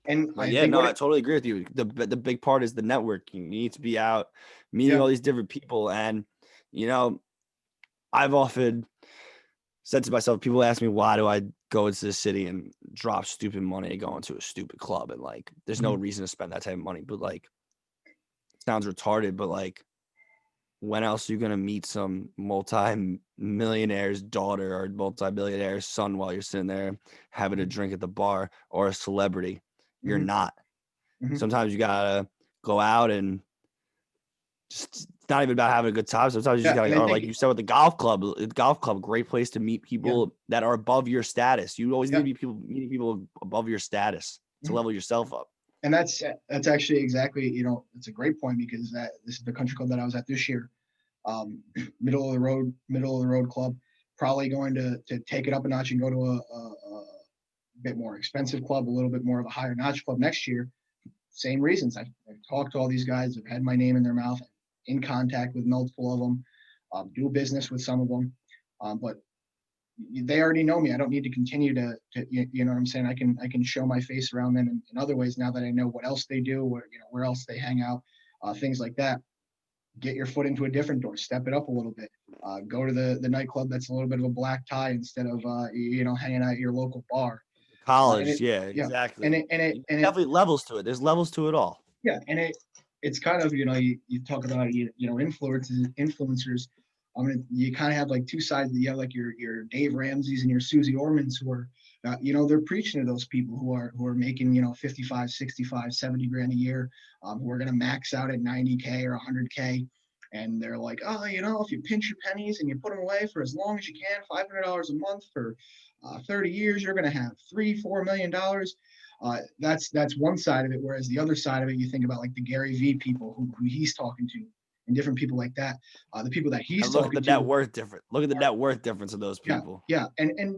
And
but
I
yeah,
think
no,
what
I
it,
totally agree with you. The big part is the networking. You need to be out meeting
yeah.
all these different people, and you know, I've often said to myself, people ask me why do I go into the city and drop stupid money going to a stupid club, and like, there's no
Mhm.
reason to spend that type of money. But like, it sounds retarded, but like, when else are you gonna meet some multi-millionaire's daughter or multi-millionaire's son while you're sitting there having a
Mhm.
drink at the bar, or a celebrity? You're
Mhm.
not.
Mhm.
Sometimes you gotta go out and just, it's not even about having a good time. Sometimes you just
Yeah. And
gotta,
I
or
think
like you said with the golf club, great place to meet
yeah.
people that are above your status. You always need
Yeah.
to be meeting people above your status to
Mhm.
level yourself up.
And that's actually exactly, it's a great point because this is the country club that I was at this year. Um, middle of the road club. Probably going to take it up a notch and go to a bit more expensive club, a little bit more of a higher notch club next year. Same reasons. I've talked to all these guys. I've had my name in their mouth, in contact with multiple of them, do business with some of them. But they already know me. I don't need to continue to you know what I'm saying. I can show my face around them in other ways now that I know what else they do, where else they hang out, things like that. Get your foot into a different door, step it up a little bit. Go to the nightclub that's a little bit of a black tie instead of hanging out at your local bar.
College, yeah, exactly. Definitely levels to it. There's levels to it all.
Yeah, and it's kind of you talk about influencers. You kind of have like two sides. You have like your Dave Ramsey's and your Susie Ormans who are they're preaching to those people who are making 55, 65, 70 grand a year, who are going to max out at 90K or 100K. And they're like, oh, if you pinch your pennies and you put them away for as long as you can, $500 a month for 30 years, you're going to have $3-4 million. That's one side of it. Whereas the other side of it, you think about like the Gary Vee people who he's talking to, and different people like that. The people that he's
and look
talking
at the net worth difference. Look at the net worth difference of those people.
Yeah, and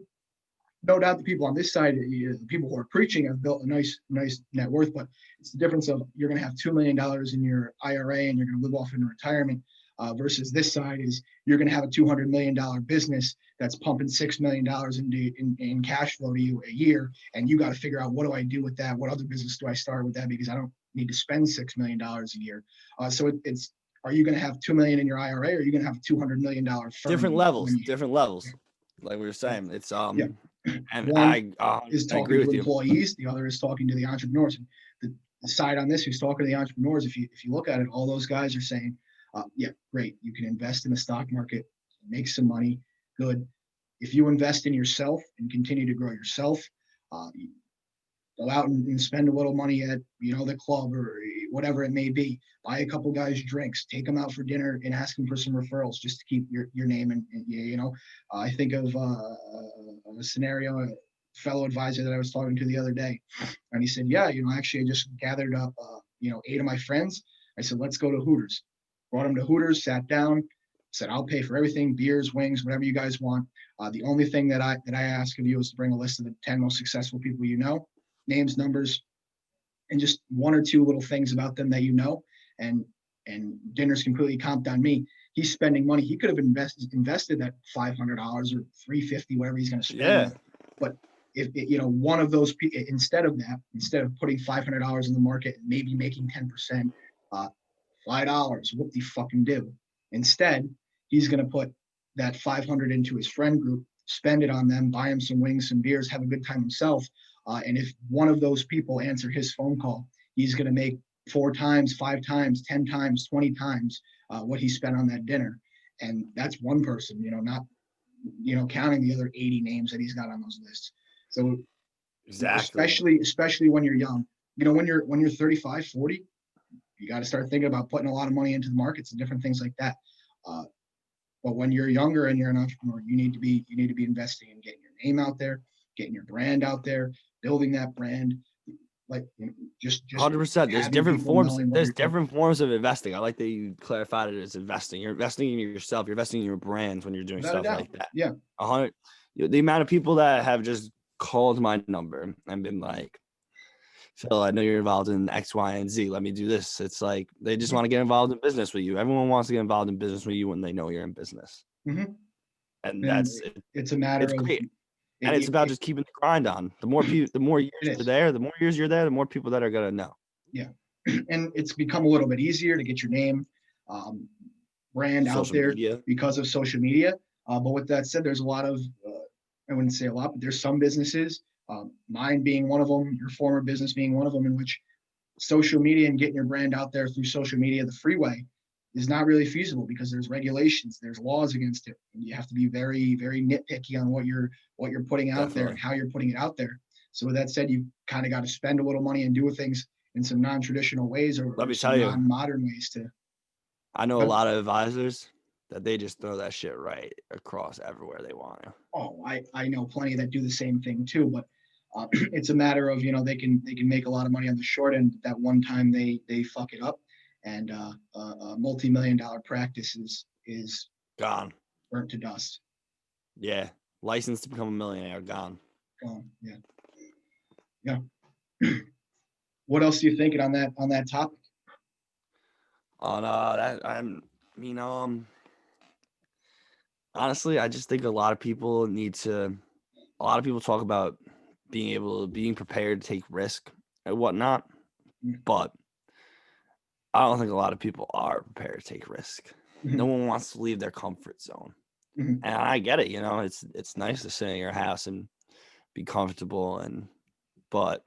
no doubt the people on this side, the people who are preaching, have built a nice net worth. But it's the difference of you're going to have $2 million in your IRA and you're going to live off in retirement. Versus this side is you're going to have a $200 million business that's pumping $6 million in cash flow to you a year, and you got to figure out, what do I do with that? What other business do I start with that? Because I don't need to spend $6 million a year. So it's are you going to have $2 million in your IRA, or are you going to have a $200 million firm?
Different levels. Like we were saying, it's
And one is talking to employees, the other is talking to the entrepreneurs. The side on this who's talking to the entrepreneurs, if you look at it, all those guys are saying, yeah, great. You can invest in the stock market, make some money. Good. If you invest in yourself and continue to grow yourself, go out and spend a little money at, the club or whatever it may be. Buy a couple guys drinks, take them out for dinner, and ask them for some referrals just to keep your name. I think of a scenario, a fellow advisor that I was talking to the other day, and he said, yeah, actually I just gathered up, 8 of my friends. I said, let's go to Hooters. Brought him to Hooters, sat down, said, I'll pay for everything, beers, wings, whatever you guys want. The only thing that I ask of you is to bring a list of the 10 most successful people names, numbers, and just 1 or 2 little things about them that and dinner's completely comped on me. He's spending money. He could have invested that $500 or $350, whatever he's going to spend.
Yeah.
But if one of those people, instead of putting $500 in the market and maybe making 10%, $5, what the fucking do? Instead, he's going to put that 500 into his friend group, spend it on them, buy him some wings, some beers, have a good time himself. And if one of those people answer his phone call, he's going to make 4 times, 5 times, 10 times, 20 times what he spent on that dinner. And that's one person, not, counting the other 80 names that he's got on those lists. So exactly, especially when you're young, when you're 35, 40, you got to start thinking about putting a lot of money into the markets and different things like that. But when you're younger and you're an entrepreneur, you need to be investing in getting your name out there, getting your brand out there, building that brand. Like just
100%. There's different forms. There's different forms of investing. I like that you clarified it as investing. You're investing in yourself. You're investing in your brands when you're doing stuff like that.
Yeah.
100. The amount of people that have just called my number and been like, Phil, I know you're involved in X, Y, and Z. Let me do this. It's like they just want to get involved in business with you. Everyone wants to get involved in business with you when they know you're in business.
Mm-hmm.
And
it's a matter of
great. And it's about just keeping the grind on. The more years you're there, the more years you're there, the more people that are gonna know.
Yeah, and it's become a little bit easier to get your name, brand out there because of social media. But with that said, there's a lot of I wouldn't say a lot, but there's some businesses, mine being one of them, your former business being one of them, in which social media and getting your brand out there through social media, the freeway, is not really feasible because there's regulations, there's laws against it. And you have to be very, very nitpicky on what you're putting out there and how you're putting it out there. So with that said, you kind of got to spend a little money and do things in some non-traditional ways or some non-modern ways to.
I know a lot of advisors that they just throw that shit right across everywhere they want to.
Oh, I know plenty that do the same thing too, but it's a matter of, they can make a lot of money on the short end. That one time they fuck it up. And a multi-million-dollar practice is
gone,
burnt to dust.
Yeah, licensed to become a millionaire, gone.
Gone. Yeah. What else are you thinking on that topic?
Honestly, I just think a lot of people talk about being prepared to take risk and whatnot, but I don't think a lot of people are prepared to take risk. No one wants to leave their comfort zone.
Mhm.
And I get it, it's nice to sit in your house and be comfortable but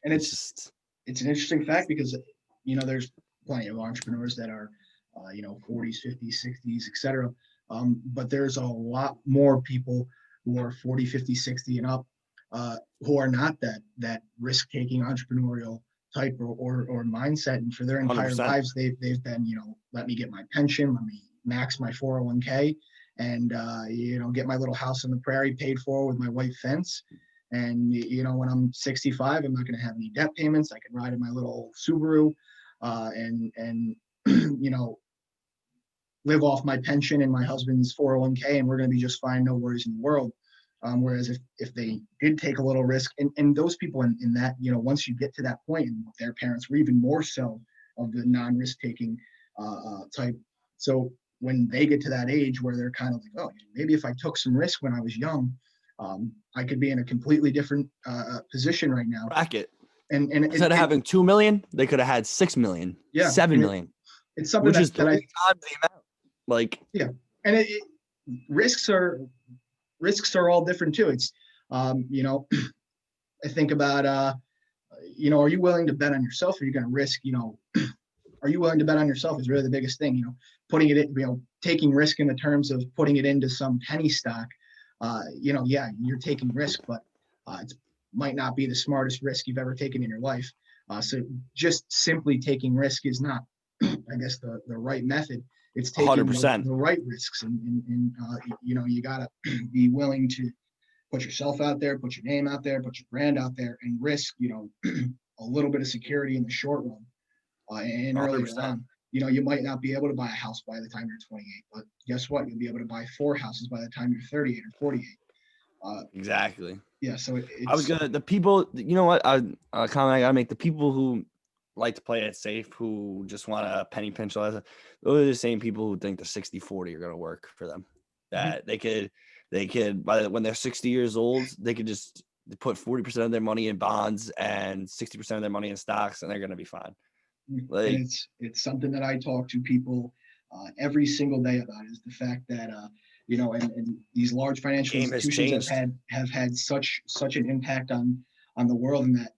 And
it's just
it's an interesting fact because there's plenty of entrepreneurs that are 40s, 50s, 60s, etc. But there's a lot more people who are 40, 50, 60 and up, who are not that risk taking entrepreneurial type or mindset, and for their entire
100%.
lives they've been, let me get my pension, let me max my 401k, and get my little house on the prairie paid for with my white fence. And when I'm 65, I'm not going to have any debt payments. I can ride in my little Subaru, and live off my pension and my husband's 401k, and we're going to be just fine, no worries in the world. Whereas if they did take a little risk, and those people in that, once you get to that point, and their parents were even more so of the non-risk taking type. So when they get to that age where they're kind of like, oh, maybe if I took some risk when I was young, I could be in a completely different position right now.
Bracket.
And
Instead of having 2 million, they could have had 6 million,
yeah,
7 million.
It's something
which is 3
that
times the amount. Like,
yeah, and risks are all different too. It's I think about are you willing to bet on yourself? Or are you going to risk? Are you willing to bet on yourself is really the biggest thing. Putting it in, taking risk in the terms of putting it into some penny stock. Yeah, you're taking risk, but it might not be the smartest risk you've ever taken in your life. So just simply taking risk is not, I guess, the right method. It's taking
100%.
the right risks, and you gotta be willing to put yourself out there, put your name out there, put your brand out there, and risk a little bit of security in the short run. And earlier
100%.
on, you might not be able to buy a house by the time you're 28, but guess what? You'll be able to buy 4 houses by the time you're 38 or 48.
Exactly.
Yeah. So
the people, you know what? Comment I gotta make, the people who like to play it safe, who just want a penny pinch, those are the same people who think the 60-40 are gonna work for them. That they could when they're 60 years old, they could just put 40% of their money in bonds and 60% of their money in stocks, and they're gonna be fine. Like,
and it's something that I talk to people every single day about, is the fact that and these large financial institutions have had such an impact on the world, and that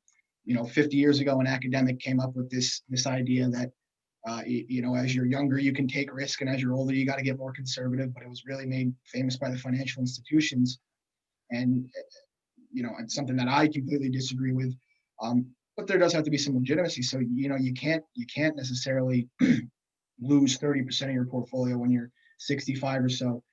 50 years ago an academic came up with this idea that as you're younger you can take risk, and as you're older you got to get more conservative. But it was really made famous by the financial institutions, and it's something that I completely disagree with. But there does have to be some legitimacy. So you can't necessarily lose 30% of your portfolio when you're 65 or so.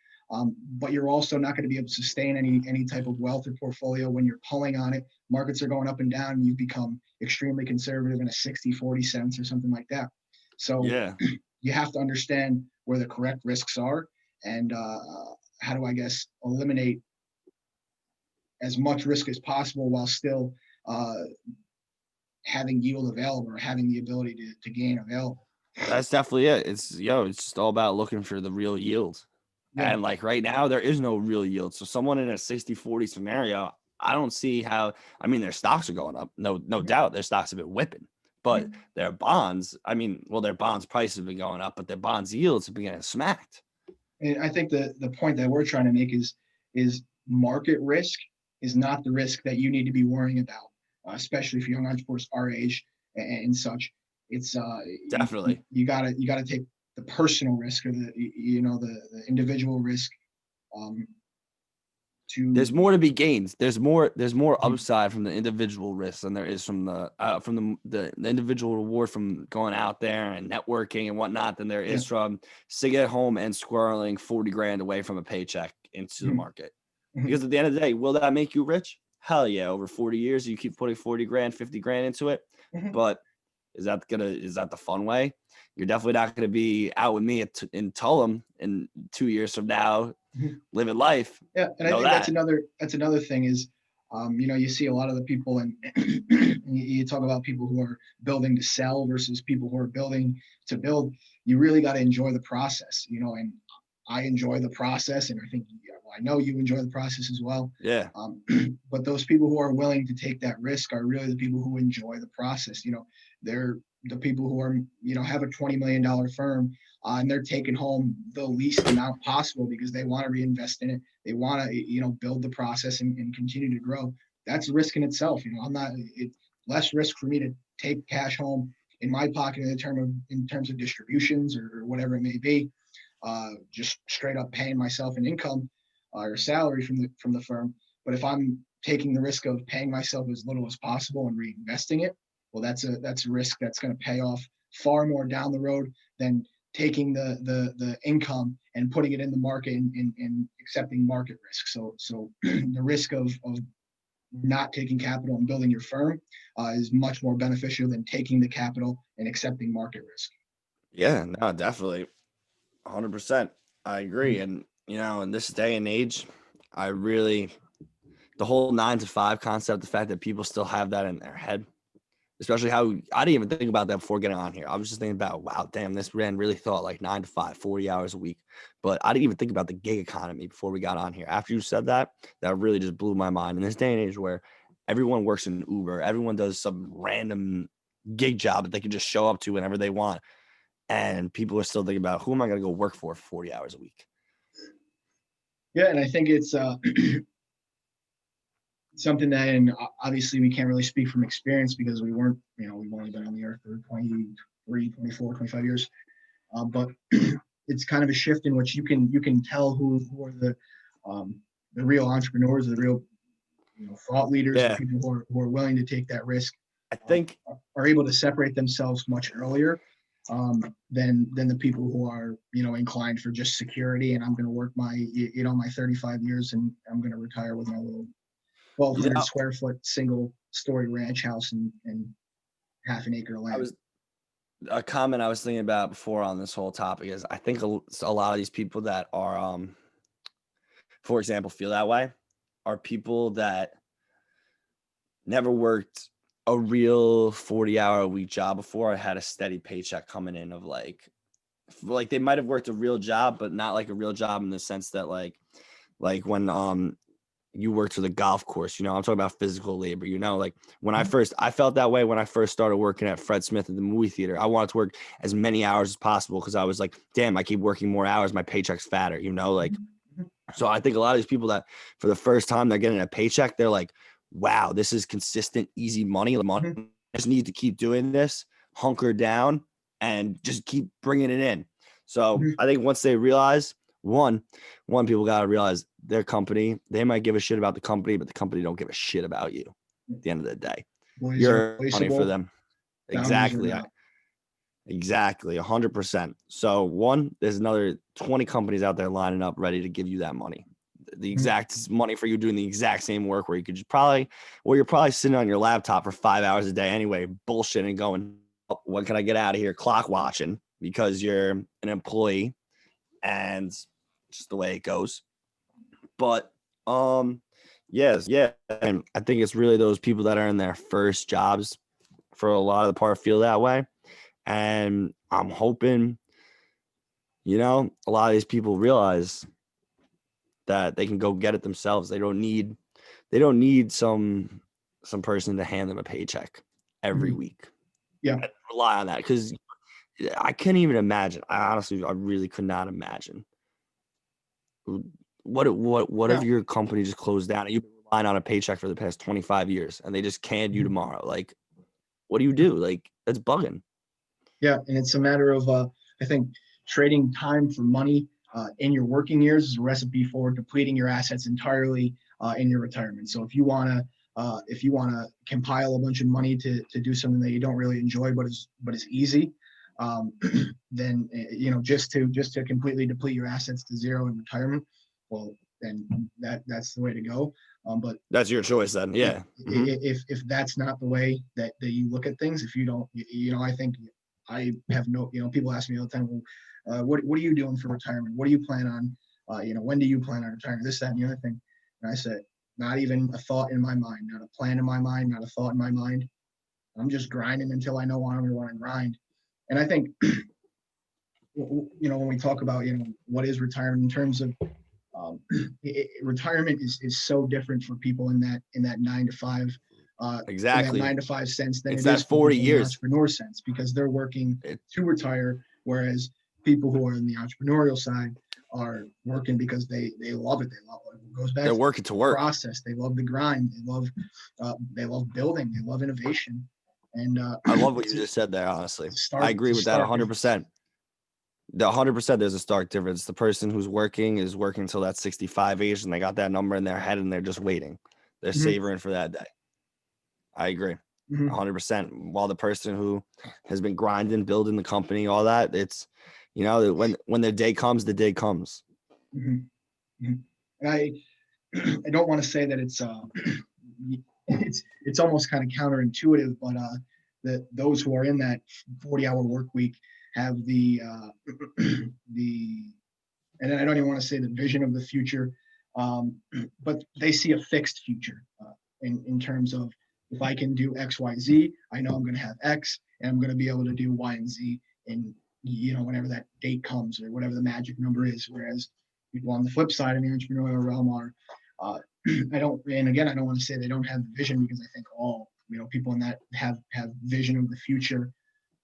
But you're also not going to be able to sustain any type of wealth or portfolio when you're pulling on it. Markets are going up and down, and you've become extremely conservative in a 60-40 cents or something like that. So
yeah,
you have to understand where the correct risks are, and how to, I guess, eliminate as much risk as possible while still having yield available, or having the ability to gain available.
that's definitely it. It's just all about looking for the real yield. Yeah. And like right now, there is no real yield. So someone in a 60-40 scenario, I don't see how. I mean, their stocks are going up, no doubt. Their stocks have been whipping, but their bonds, their bonds prices have been going up, but their bonds yields have been getting smacked.
And I think the point that we're trying to make is market risk is not the risk that you need to be worrying about, especially if young entrepreneurs our age and such. It's
definitely
you gotta take the personal risk, or the individual risk.
There's more to be gained. There's more upside from the individual risk than there is from the individual reward from going out there and networking and whatnot than there is from sitting at home and squirreling 40 grand away from a paycheck into the market. Because at the end of the day, will that make you rich? Hell yeah. Over 40 years, you keep putting 40 grand, 50 grand into it. But is that the fun way? You're definitely not going to be out with me in Tulum in 2 years from now, living life.
Yeah, and I think that's another thing is, you see a lot of the people, and you talk about people who are building to sell versus people who are building to build. You really got to enjoy the process, and I enjoy the process, and I think I know you enjoy the process as well.
Yeah.
But those people who are willing to take that risk are really the people who enjoy the process. They're the people who are, have a $20 million firm, and they're taking home the least amount possible because they want to reinvest in it. They want to, build the process and continue to grow. That's a risk in itself. It's less risk for me to take cash home in my pocket in terms of distributions or whatever it may be, just straight up paying myself an income or salary from the firm. But if I'm taking the risk of paying myself as little as possible and reinvesting it, well, that's a risk that's going to pay off far more down the road than taking the income and putting it in the market and accepting market risk. So the risk of not taking capital and building your firm is much more beneficial than taking the capital and accepting market risk.
Yeah, no, definitely. 100%. I agree. And, in this day and age, the whole 9 to 5 concept, the fact that people still have that in their head, especially how I didn't even think about that before getting on here. I was just thinking about, wow, damn, this man really thought like 9 to 5, 40 hours a week. But I didn't even think about the gig economy before we got on here. After you said that, that really just blew my mind. In this day and age where everyone works in Uber, everyone does some random gig job that they can just show up to whenever they want. And people are still thinking about, who am I going to go work for 40 hours a week?
Yeah, and I think it's something that, and obviously we can't really speak from experience because we weren't, we've only been on the earth for 23, 24, 25 years. But it's kind of a shift in which you can tell who are the real entrepreneurs, the real thought leaders,
Yeah.
the people who are willing to take that risk.
I think
are able to separate themselves much earlier than the people who are inclined for just security, and I'm going to work my my 35 years and I'm going to retire with my little 1,200 square foot single story ranch house and half an acre of land.
A comment I was thinking about before on this whole topic is I think a lot of these people that are, for example, feel that way are people that never worked a real 40-hour-a-week job before. I had a steady paycheck coming in of like they might have worked a real job, but not like a real job in the sense that like when you worked for the golf course, I'm talking about physical labor, like when I felt that way when I first started working at Fred Smith at the movie theater. I wanted to work as many hours as possible because I was like, damn, I keep working more hours, my paycheck's fatter, like. So I think a lot of these people that for the first time they're getting a paycheck, they're like, wow, this is consistent, easy money. I just need to keep doing this, hunker down, and just keep bringing it in. So I think once they realize, one people got to realize their company, they might give a shit about the company, but the company don't give a shit about you at the end of the day. You're money for them. Exactly. Exactly. 100%. So one, there's another 20 companies out there lining up ready to give you that money. The exact money for you doing the exact same work where you could you're probably sitting on your laptop for 5 hours a day anyway, bullshitting, going, oh, when can I get out of here? Clock watching because you're an employee and just the way it goes. But, yes. Yeah. And I think it's really those people that are in their first jobs for a lot of the part feel that way. And I'm hoping, a lot of these people realize that they can go get it themselves. They don't need some person to hand them a paycheck every week.
Yeah.
I rely on that because I can't even imagine. I really could not imagine. What if your company just closed down and you've been relying on a paycheck for the past 25 years and they just canned you tomorrow? Like, what do you do? Like, that's bugging.
Yeah, and it's a matter of I think trading time for money in your working years is a recipe for depleting your assets entirely in your retirement. So if you want to compile a bunch of money to do something that you don't really enjoy but is easy, then just to completely deplete your assets to zero in retirement, well, then that's the way to go. But
that's your choice then. Yeah.
If that's not the way that you look at things, if you don't, I think I have no, people ask me all the time, well, what are you doing for retirement? What do you plan on? When do you plan on retiring? This, that, and the other thing. And I said, not even a thought in my mind, not a plan in my mind, not a thought in my mind. I'm just grinding until I know I'm going to want to grind. And I think, when we talk about, what is retirement in terms of retirement is so different for people in that 9 to 5 in that
Exactly.
9 to 5 sense than
It's
it is
that
for
40
people in the
years.
entrepreneur sense, because they're working to retire, whereas people who are in the entrepreneurial side are working because they love it. They love it. It goes back
They're
to
working to
the
work.
process. They love the grind. They love building. They love innovation. And
I love what you just said there, honestly. I agree with that 100%. The 100%, there's a stark difference. The person who's working is working until that 65 age and they got that number in their head and they're just waiting. They're savoring for that day. I agree. 100%. While the person who has been grinding, building the company, all that, it's, when the day comes, the day comes.
And I don't want to say that it's almost kind of counterintuitive, but that those who are in that 40-hour work week have and I don't even want to say the vision of the future, but they see a fixed future in terms of, if I can do X, Y, Z, I know I'm going to have X, and I'm going to be able to do Y and Z in whenever that date comes or whatever the magic number is. Whereas people on the flip side in the entrepreneurial realm are, I don't want to say they don't have the vision, because I think all people in that have vision of the future,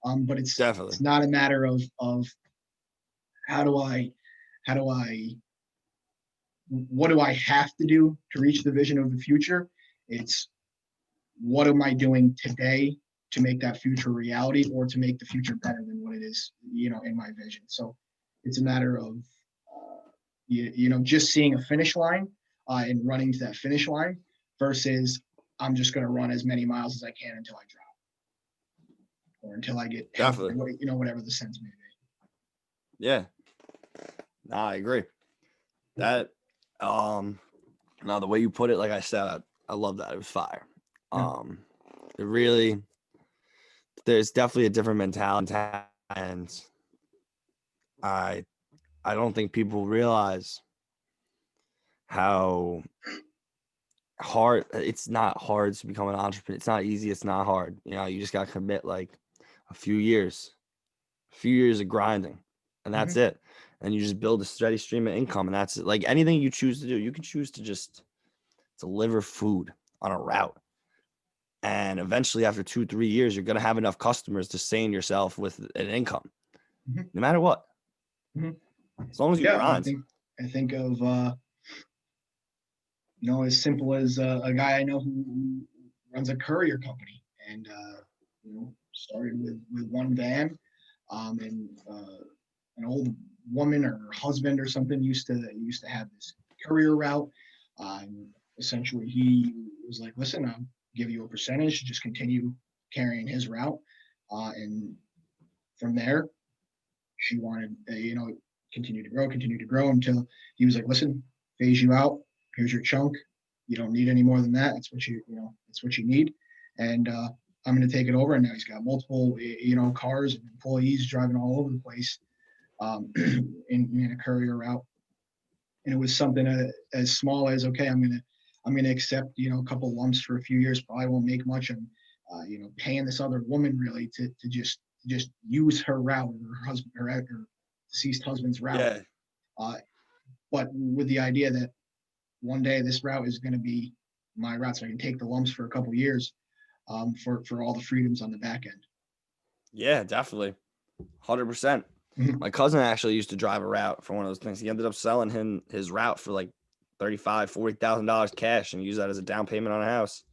but it's
Definitely.
it's not a matter of how do I what do I have to do to reach the vision of the future? It's, what am I doing today to make that future reality, or to make the future better than what it is, in my vision. So it's a matter of, just seeing a finish line and running to that finish line, versus I'm just going to run as many miles as I can until I drop, or until I get healthy, whatever the sense may be.
Yeah. No, I agree. That, now the way you put it, like I said, I love that. It was fire. It really, there's definitely a different mentality, and I don't think people realize how hard it's not hard to become an entrepreneur. It's not easy. It's not hard. You just got to commit like a few years of grinding, and that's it. And you just build a steady stream of income, and that's it. Like anything you choose to do, you can choose to just deliver food on a route. And eventually, after 2-3 years, you're going to have enough customers to sustain yourself with an income, no matter what. As long as you grind.
I think of, as simple as a guy I know who runs a courier company, and started with one van, and an old woman or her husband or something used to have this courier route. Essentially, he was like, "Listen, I'll give you a percentage, just continue carrying his route," and from there, she wanted, continue to grow until he was like, "Listen, phase you out. Here's your chunk. You don't need any more than that. That's what you need." And I'm going to take it over. And now he's got multiple, cars and employees driving all over the place, in a courier route. And it was something as small as, okay, I'm going to accept, a couple lumps for a few years. Probably won't make much. I'm, paying this other woman really to just use her route, or her husband, her deceased husband's route. Yeah. But with the idea that one day this route is going to be my route, so I can take the lumps for a couple years, for all the freedoms on the back end.
Yeah, definitely. 100%. My cousin actually used to drive a route for one of those things. He ended up selling his route for like $35,000-$40,000 cash, and use that as a down payment on a house.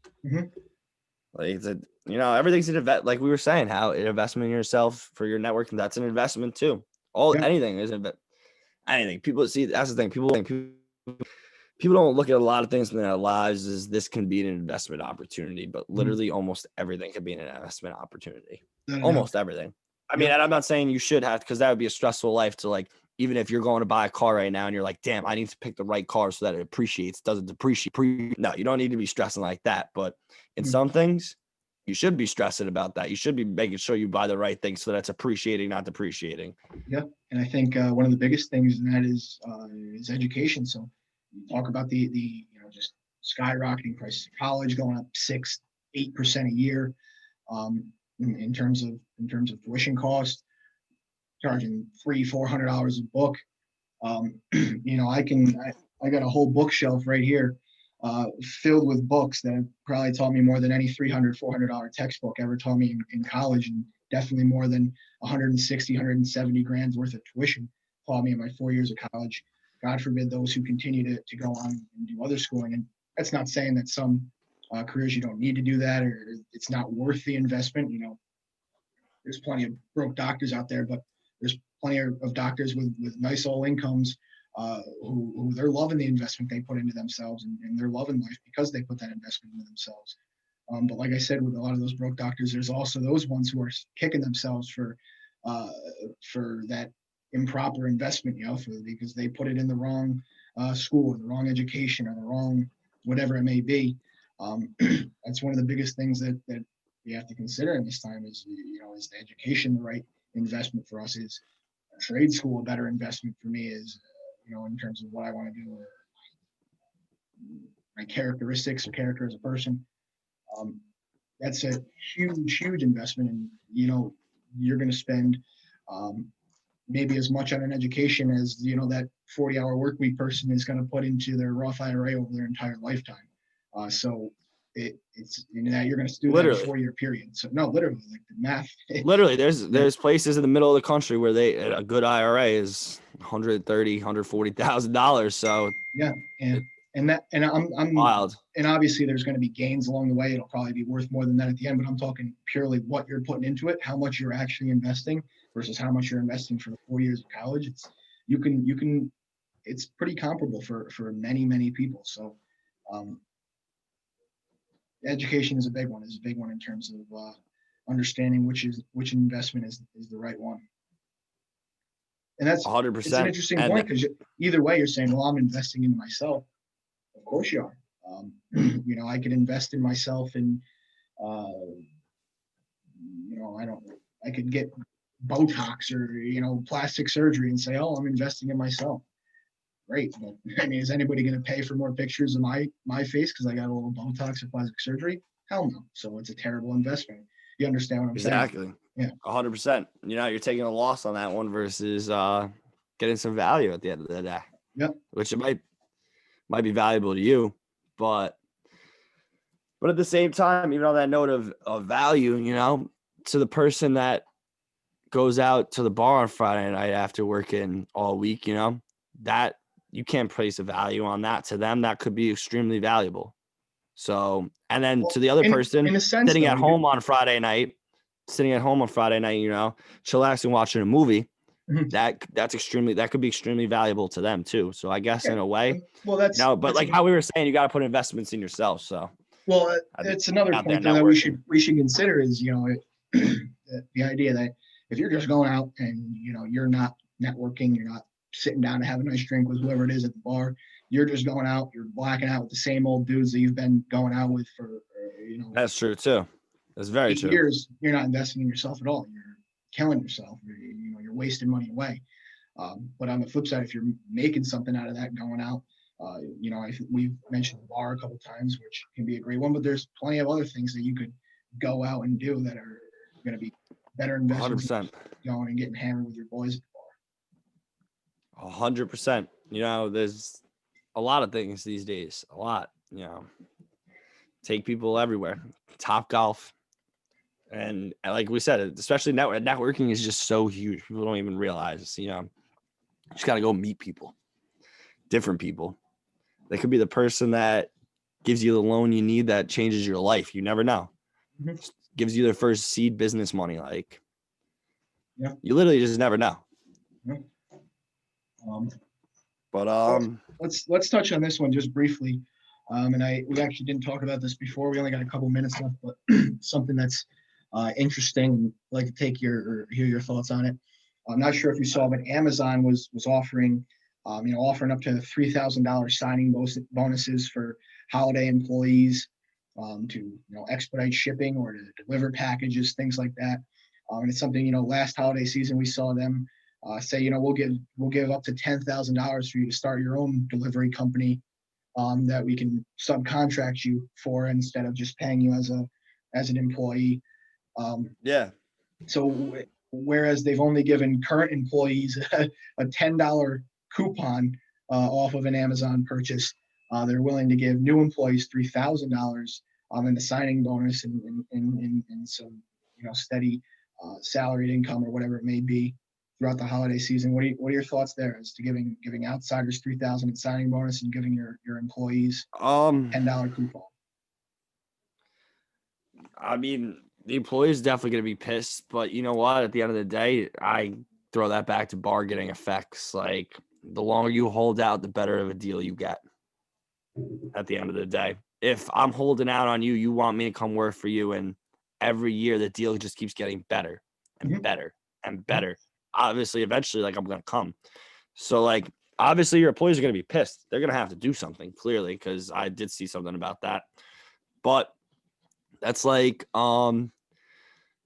Like everything's an investment. Like we were saying, how an investment in yourself for your networking, that's an investment too. Anything is anything. People see, that's the thing. People don't look at a lot of things in their lives as this can be an investment opportunity, but literally almost everything can be an investment opportunity. Almost everything. I mean, and I'm not saying you should have, because that would be a stressful life to, like, even if you're going to buy a car right now and you're like, damn, I need to pick the right car so that it appreciates, doesn't depreciate. No, you don't need to be stressing like that. But in some things, you should be stressing about that. You should be making sure you buy the right thing so that it's appreciating, not depreciating. Yeah. And I think one of the biggest things in that is education. So you talk about the just skyrocketing prices of college, going up 6-8% a year. In terms of tuition cost, charging $300-$400 a book. I got a whole bookshelf right here,
filled with books that have probably taught me more than any $300, $400 textbook ever taught me in college, and definitely more than 160, 170 grand's worth of tuition taught me in my 4 years of college. God forbid those who continue to go on and do other schooling. And that's not saying that some careers you don't need to do that, or it's not worth the investment. There's plenty of broke doctors out there, but there's plenty of doctors with nice old incomes who they're loving the investment they put into themselves, and they're loving life because they put that investment into themselves. But like I said, with a lot of those broke doctors, there's also those ones who are kicking themselves for that improper investment, because they put it in the wrong school or the wrong education or the wrong whatever it may be. That's one of the biggest things that we have to consider in this time is the education the right investment for us? Is a trade school a better investment for me? Is in terms of what I want to do, or my characteristics or character as a person? That's a huge investment, and you're going to spend maybe as much on an education as that 40-hour work week person is going to put into their Roth IRA over their entire lifetime. So it's that you're going to do that in a 4-year period. So no, literally, like the math.
Literally, there's places in the middle of the country where a good IRA is $130,000-$140,000. So
yeah, and I'm
wild.
And obviously, there's going to be gains along the way. It'll probably be worth more than that at the end. But I'm talking purely what you're putting into it, how much you're actually investing versus how much you're investing for the 4 years of college. It's pretty comparable for many people. So education is a big one. In terms of understanding which investment is the right one. And that's
100%.
It's an interesting point, because either way you're saying, well, I'm investing in myself. Of course you are. I could invest in myself and I could get Botox or plastic surgery and say, oh, I'm investing in myself. Great. But I mean, is anybody going to pay for more pictures of my face because I got a little Botox or plastic surgery? Hell no. So it's a terrible investment. You understand what I'm saying?
Exactly. Yeah. 100%. You're taking a loss on that one versus getting some value at the end of the day.
Yep.
Which it might be valuable to you, but at the same time, even on that note of value, to the person that goes out to the bar on Friday night after working all week, that you can't place a value on that. To them, that could be extremely valuable. So, and then to the other person
in a sense,
sitting at home on Friday night, chillaxing, watching a movie, mm-hmm. that could be extremely valuable to them too. So I guess in a way, but like how we were saying, you got to put investments in yourself. So,
well, it's another point though that we should consider is, the idea that if you're just going out and, you're not networking, you're not sitting down to have a nice drink with whoever it is at the bar, you're just going out, you're blacking out with the same old dudes that you've been going out with for,
That's true too. That's very
8
true.
years. You're not investing in yourself at all. You're killing yourself. You're wasting money away. But on the flip side, if you're making something out of that going out, we've mentioned the bar a couple of times, which can be a great one, but there's plenty of other things that you could go out and do that are going to be better investments.
100%.
Going and getting hammered with your boys at the
bar. 100%. There's a lot of things these days. A lot. Take people everywhere. Top golf. And like we said, especially networking is just so huge. People don't even realize, you just got to go meet people, different people. They could be the person that gives you the loan you need that changes your life. You never know. Mm-hmm. Gives you their first seed business money. Like, you literally just never know.
Yeah.
But
let's touch on this one just briefly. And we actually didn't talk about this before. We only got a couple minutes left, but something that's interesting. I'd like to hear your thoughts on it. I'm not sure if you saw, but Amazon was offering offering up to $3,000 signing bonuses for holiday employees to expedite shipping or to deliver packages, things like that. And it's something last holiday season we saw them say we'll give up to $10,000 for you to start your own delivery company that we can subcontract you for instead of just paying you as an employee. So whereas they've only given current employees a $10 coupon off of an Amazon purchase, They're willing to give new employees $3,000 in the signing bonus and some, steady salaried income or whatever it may be throughout the holiday season. What are your thoughts there as to giving outsiders 3,000 in signing bonus and giving your employees $10 coupon?
I mean, the employee's definitely going to be pissed, but you know what? At the end of the day, I throw that back to bargaining effects. Like, the longer you hold out, the better of a deal you get. At the end of the day, if I'm holding out on you, you want me to come work for you, and every year the deal just keeps getting better and better and better. Obviously, eventually, like, I'm going to come. So, like, obviously, your employees are going to be pissed. They're going to have to do something, clearly, because I did see something about that. But that's like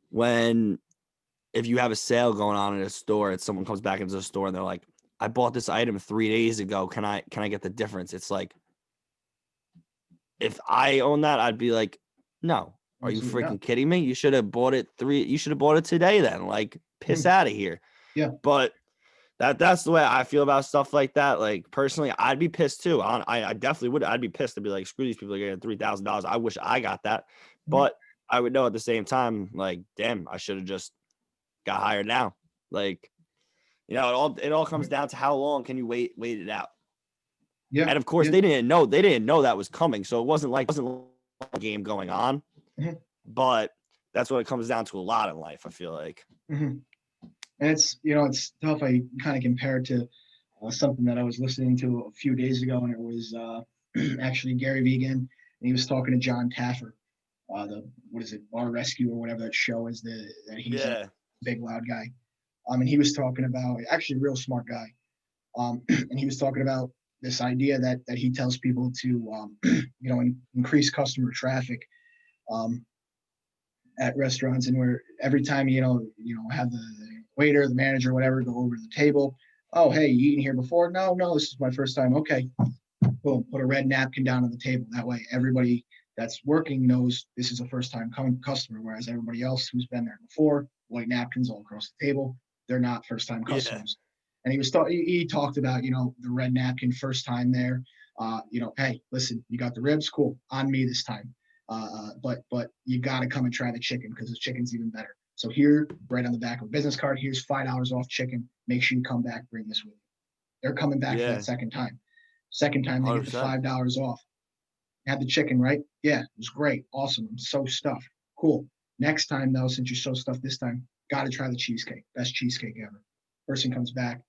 when if you have a sale going on in a store and someone comes back into the store and they're like, I bought this item 3 days ago. Can I get the difference? It's like, if I own that, I'd be like, no. Are you freaking kidding me? You should have bought it today then. Like, piss out of here.
Yeah.
But that's the way I feel about stuff like that. Like, personally, I'd be pissed too. I definitely would. I'd be pissed to be like, screw these people are getting $3,000. I wish I got that. But I would know at the same time, like, damn, I should have just got hired now. Like, it all comes down to how long can you wait it out.
Yeah.
And of course they didn't know that was coming. So it wasn't like a game going on. But that's what it comes down to a lot in life, I feel like.
And it's tough. I kind of compare it to something that I was listening to a few days ago, and it was actually Gary Vegan, and he was talking to John Taffer, Bar Rescue or whatever that show is, that he's a big loud guy. And he was talking about, actually a real smart guy. And he was talking about this idea that he tells people to, increase customer traffic at restaurants, and where every time, have the waiter, the manager, whatever, go over to the table. Oh, hey, you eaten here before? No, this is my first time. Okay. Boom, put a red napkin down on the table. That way everybody that's working knows this is a first time customer, whereas everybody else who's been there before, white napkins all across the table, they're not first time customers. And he talked about, the red napkin first time there, hey, listen, you got the ribs, cool, on me this time. But you got to come and try the chicken, because the chicken's even better. So here, right on the back of a business card, here's $5 off chicken. Make sure you come back, bring this with you. They're coming back for that second time. Second time they 100%. Get the $5 off. Had the chicken, right? Yeah, it was great. Awesome. I'm so stuffed. Cool. Next time, though, since you're so stuffed this time, got to try the cheesecake. Best cheesecake ever. Person comes back.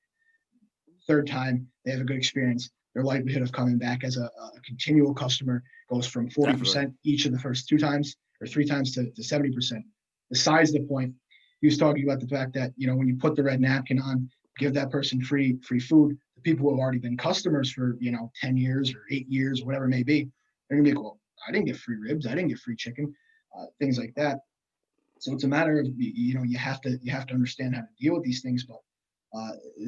Third time, they have a good experience. Their likelihood of coming back as a continual customer goes from 40% each of the first 2 times or 3 times to 70%. Besides the point, he was talking about the fact that, when you put the red napkin on, give that person free food, the people who have already been customers for, 10 years or 8 years, whatever it may be, they're going to be like, well, I didn't get free ribs. I didn't get free chicken, things like that. So it's a matter of, you have to understand how to deal with these things. But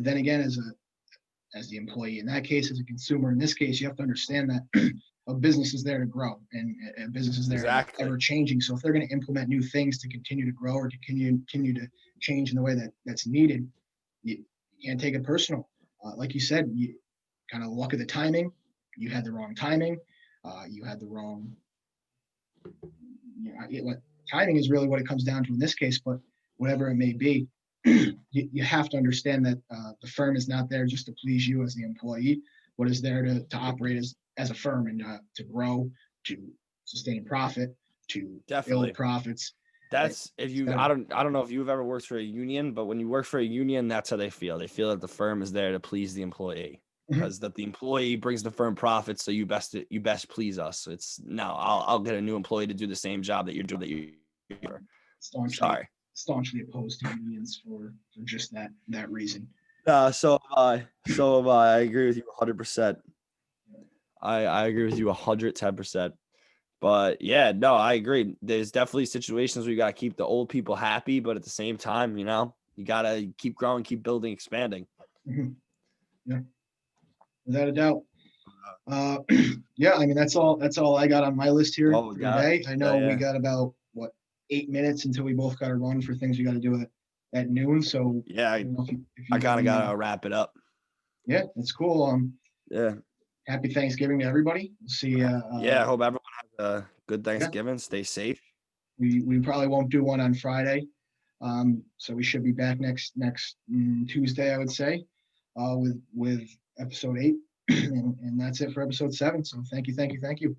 then again, as the employee, in that case, as a consumer, in this case, you have to understand that a business is there to grow, and a business is there ever changing. So if they're going to implement new things to continue to grow or to continue to change in the way that's needed, you can't take it personal. Like you said, you kind of luck of the timing. You had the wrong timing. You had the wrong. Timing is really what it comes down to in this case. But whatever it may be, you have to understand that the firm is not there just to please you as the employee, but is there to operate as a firm and to grow, to sustain profit, to build profits.
That's I don't know if you've ever worked for a union, but when you work for a union, that's how they feel. They feel that the firm is there to please the employee, because that the employee brings the firm profits. So you best please us. So it's no, I'll get a new employee to do the same job that you're doing.
Staunchly opposed to unions for just that reason.
So I agree with you 100%. I agree with you 110%. But yeah, no, I agree. There's definitely situations where you got to keep the old people happy, but at the same time, you got to keep growing, keep building, expanding.
Yeah, without a doubt. Yeah, I mean, that's all I got on my list here for today. I know we got about 8 minutes until we both got to run for things we got to do at noon. So
yeah, I kind of got to wrap it up.
Yeah, that's cool.
Yeah.
happy Thanksgiving to everybody. We'll see.
Yeah, I hope everyone has a good
Yeah,
Thanksgiving. Stay safe.
we probably won't do one on Friday, so we should be back next Tuesday, I would say, with episode 8, and that's it for episode 7. So thank you.